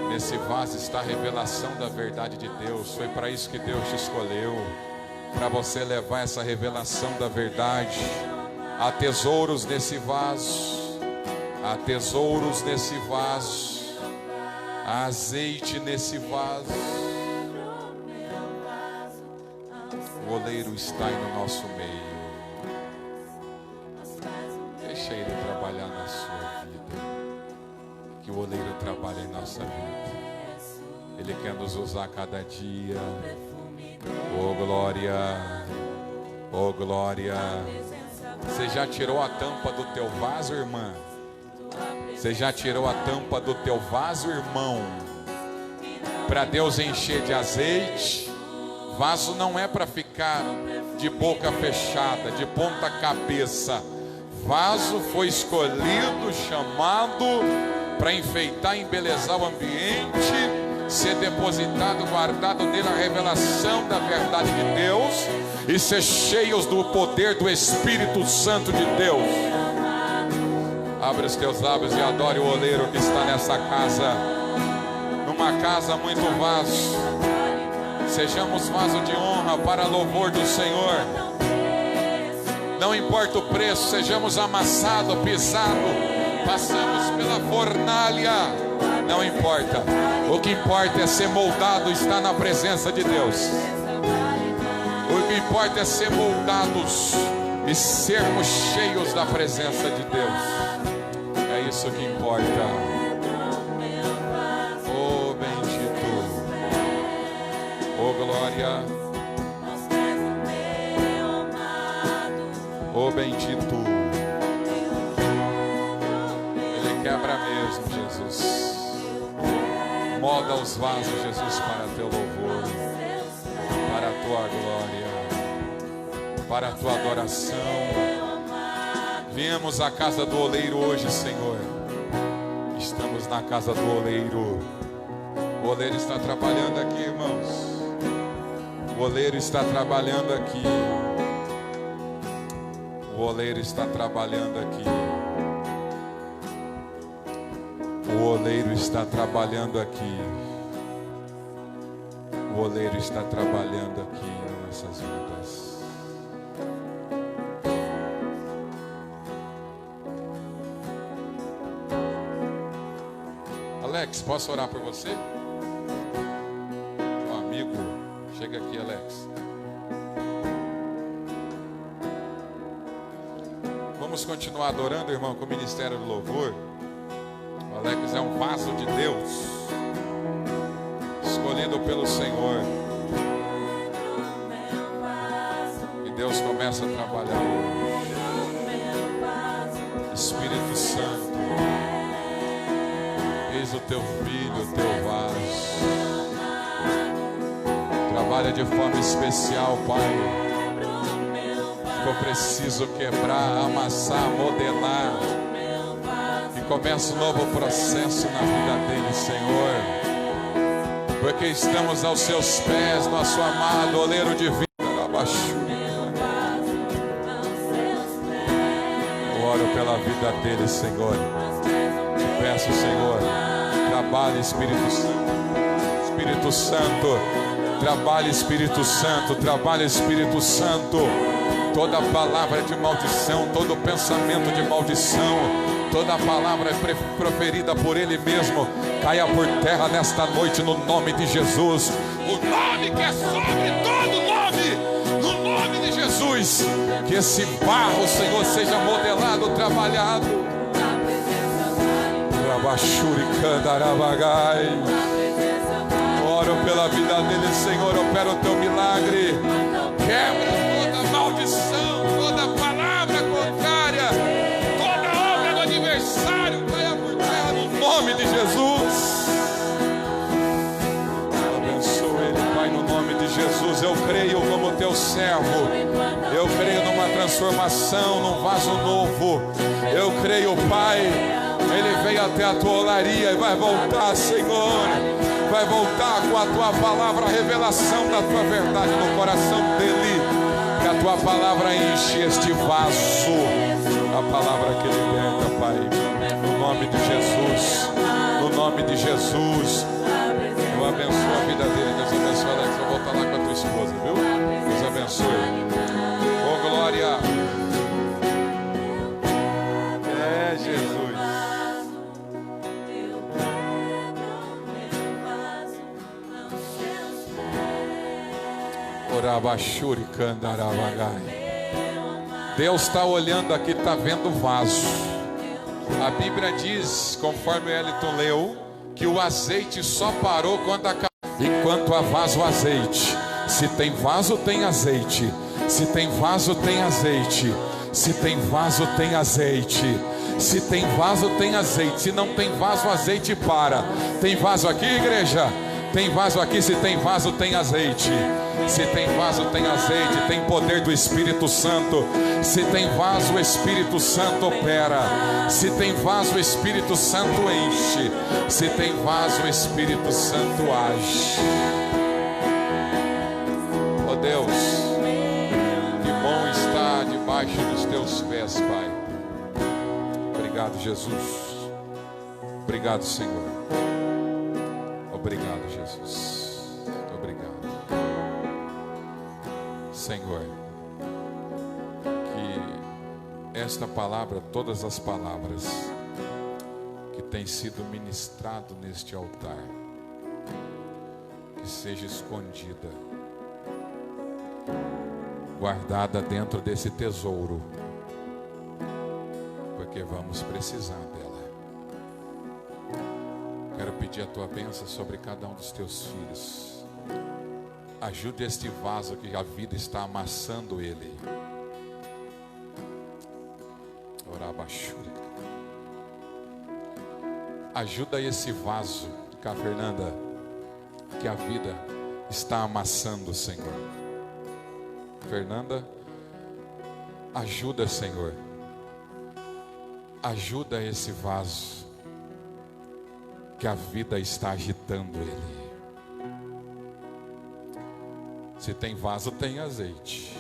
Speaker 5: Nesse vaso está a revelação da verdade de Deus. Foi para isso que Deus te escolheu. para você levar essa revelação da verdade. Há tesouros nesse vaso, há tesouros nesse vaso, há azeite nesse vaso. O oleiro está aí no nosso meio. Deixa ele trabalhar na sua vida, que o oleiro trabalha em nossa vida. Ele quer nos usar cada dia. Oh glória, oh glória. Você já tirou a tampa do teu vaso, irmã? Você já tirou a tampa do teu vaso, irmão? Para Deus encher de azeite. Vaso não é para ficar de boca fechada, de ponta cabeça. Vaso foi escolhido, chamado para enfeitar, embelezar o ambiente, ser depositado, guardado nele a revelação da verdade de Deus e ser cheios do poder do Espírito Santo de Deus. Abre os teus lábios e adore o oleiro que está nessa casa, numa casa muito vaso. Sejamos vaso de honra para louvor do Senhor. Não importa o preço, sejamos amassados, pisados, passamos pela fornalha. Não importa, o que importa é ser moldado, estar na presença de Deus. O que importa é ser moldados e sermos cheios da presença de Deus. É isso que importa. Oh bendito, oh glória, oh bendito. Ele quebra mesmo, Jesus. Molda os vasos, Jesus, para teu louvor, para a tua glória, para a tua adoração. Viemos à casa do oleiro hoje, Senhor. Estamos na casa do oleiro. O oleiro está trabalhando aqui, irmãos. O oleiro está trabalhando aqui. O oleiro está trabalhando aqui. O oleiro está trabalhando aqui. O oleiro está trabalhando aqui em nossas vidas. Alex, posso orar por você? Meu amigo, chega aqui, Alex. Vamos continuar adorando, irmão, com o Ministério do Louvor. Alex é um vaso de Deus, escolhido pelo Senhor. E Deus começa a trabalhar hoje. Espírito Santo, eis o teu filho, o teu vaso. Trabalha de forma especial, Pai. For preciso quebrar, amassar, modelar. Começa um novo processo na vida dele, Senhor, porque estamos aos seus pés, nosso amado oleiro de vida. Eu oro pela vida dele, Senhor. Te peço, Senhor, trabalhe, Espírito Santo. Espírito Santo, trabalhe, Espírito Santo, trabalhe, Espírito Santo. Toda palavra de maldição, todo pensamento de maldição, toda palavra proferida por Ele mesmo, caia por terra nesta noite no nome de Jesus. O nome que é sobre todo nome, no nome de Jesus. Que esse barro, Senhor, seja modelado, trabalhado. Oro pela vida dele, Senhor, opera o teu milagre. Quebra toda maldição, toda palavra contrária, toda obra do adversário, caia por terra no nome de Jesus. Abençoa ele, Pai, no nome de Jesus. Eu creio como teu servo. Eu creio numa transformação, num vaso novo. Eu creio, Pai, ele veio até a tua olaria e vai voltar, Senhor. Vai voltar com a tua palavra, a revelação da tua verdade no coração dele. Que a tua palavra enche este vaso. A palavra que liberta, Pai. No nome de Jesus. No nome de Jesus. Eu abençoo a vida dele. Deus abençoe, Alex. Eu vou voltar lá com a tua esposa, viu? Deus abençoe. Deus está olhando aqui, está vendo o vaso. A Bíblia diz, conforme o Eliton leu, que o azeite só parou quando acabou. Enquanto há vaso, azeite. Se tem vaso, tem azeite. Se tem vaso, tem azeite. Se tem vaso, tem azeite. Se tem vaso, tem azeite. Se não tem vaso, o azeite para. Tem vaso aqui, igreja? Tem vaso aqui. Se tem vaso, tem azeite. Se tem vaso, tem azeite. Tem poder do Espírito Santo. Se tem vaso, o Espírito Santo opera. Se tem vaso, o Espírito Santo enche. Se tem vaso, o Espírito Santo age. Oh Deus, que bom estar debaixo dos teus pés, Pai. Obrigado, Jesus. Obrigado, Senhor. Obrigado, Jesus. Obrigado. Senhor, que esta palavra, todas as palavras que têm sido ministrado neste altar, que seja escondida, guardada dentro desse tesouro, porque vamos precisar dela. Quero pedir a tua bênção sobre cada um dos teus filhos. Ajude este vaso que a vida está amassando ele. Ajuda esse vaso, cá, Fernanda, que a vida está amassando, Senhor. Fernanda, ajuda, Senhor. Ajuda esse vaso que a vida está agitando ele. Se tem vaso, tem azeite.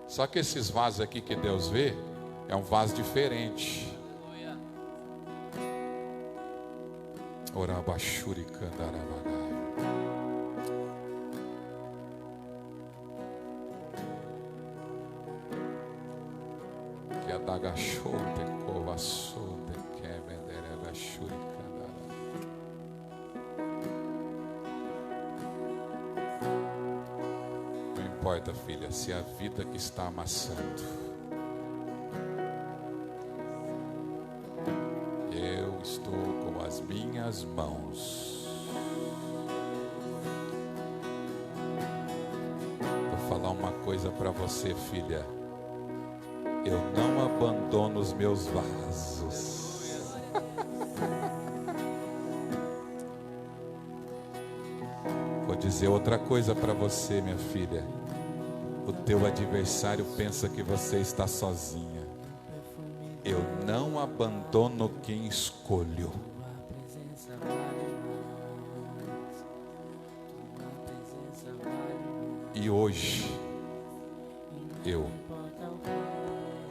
Speaker 5: Só que esses vasos aqui que Deus vê é um vaso diferente. Orabashuri Kandarabagai. Que adagachou de covaçou de kemenderebashuri Kandara. Não importa, filha, se a vida que está amassando. Eu estou com as minhas mãos. Vou falar uma coisa para você, filha. Eu não abandono os meus vasos. Vou dizer outra coisa para você, minha filha. O teu adversário pensa que você está sozinha. Eu não abandono quem escolho. E hoje, eu,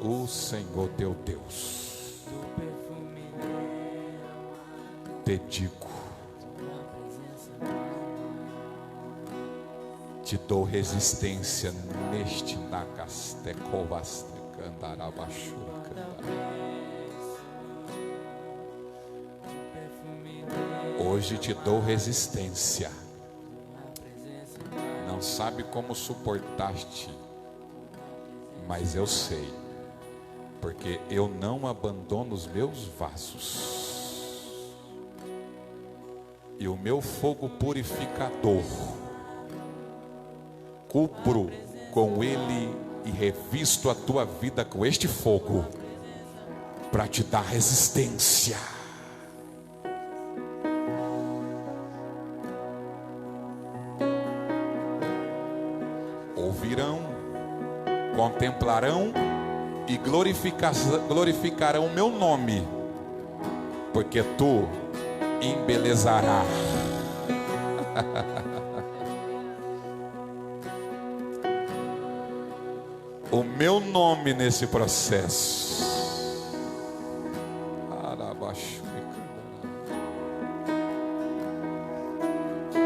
Speaker 5: o Senhor teu Deus, te digo, te dou resistência neste Nakastekovaste Kandarabashura. Hoje te dou resistência. Não sabe como suportaste, mas eu sei, porque eu não abandono os meus vasos. E o meu fogo purificador cubro com ele e revisto a tua vida com este fogo para te dar resistência. Ouvirão, contemplarão e glorificarão o meu nome, porque tu embelezarás. O meu nome nesse processo.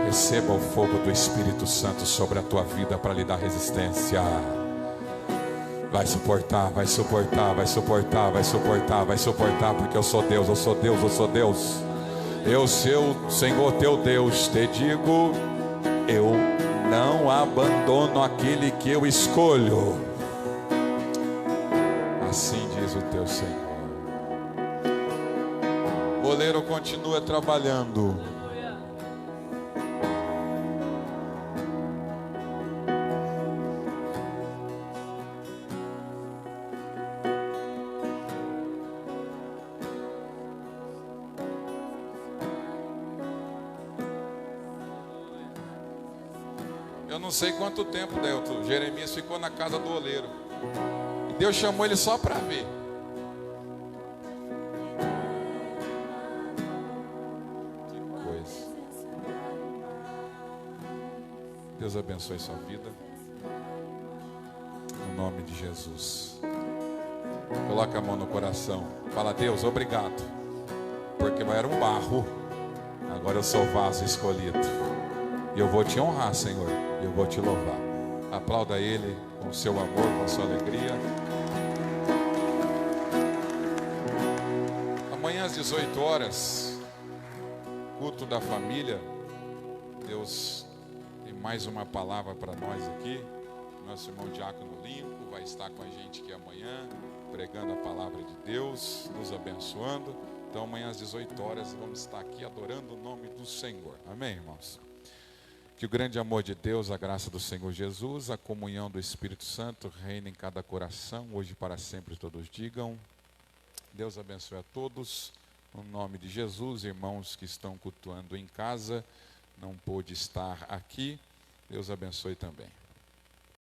Speaker 5: Receba o fogo do Espírito Santo sobre a tua vida para lhe dar resistência. Vai suportar, vai suportar, vai suportar, vai suportar, vai suportar, porque eu sou Deus, eu sou Deus, eu sou Deus. Eu sou o Senhor teu Deus, te digo, Eu não abandono aquele que eu escolho. Assim diz o teu Senhor. O oleiro continua trabalhando. Eu não sei quanto tempo, Delto, Jeremias ficou na casa do oleiro. E Deus chamou ele só para ver. Que coisa. Deus abençoe sua vida. No nome de Jesus. Coloca a mão no coração. Fala: Deus, obrigado. Porque eu era um barro. Agora eu sou vaso escolhido. E eu vou te honrar, Senhor. Eu vou te louvar. Aplauda Ele com o seu amor, com a sua alegria. Amanhã às 18 horas, culto da família. Deus tem mais uma palavra para nós aqui. Nosso irmão Diácono Lincoln vai estar com a gente aqui amanhã, pregando a palavra de Deus, nos abençoando. Então amanhã às 18 horas vamos estar aqui adorando o nome do Senhor. Amém, irmãos? Que o grande amor de Deus, a graça do Senhor Jesus, a comunhão do Espírito Santo reine em cada coração, hoje e para sempre todos digam. Deus abençoe a todos, no nome de Jesus. Irmãos que estão cultuando em casa, não pôde estar aqui, Deus abençoe também.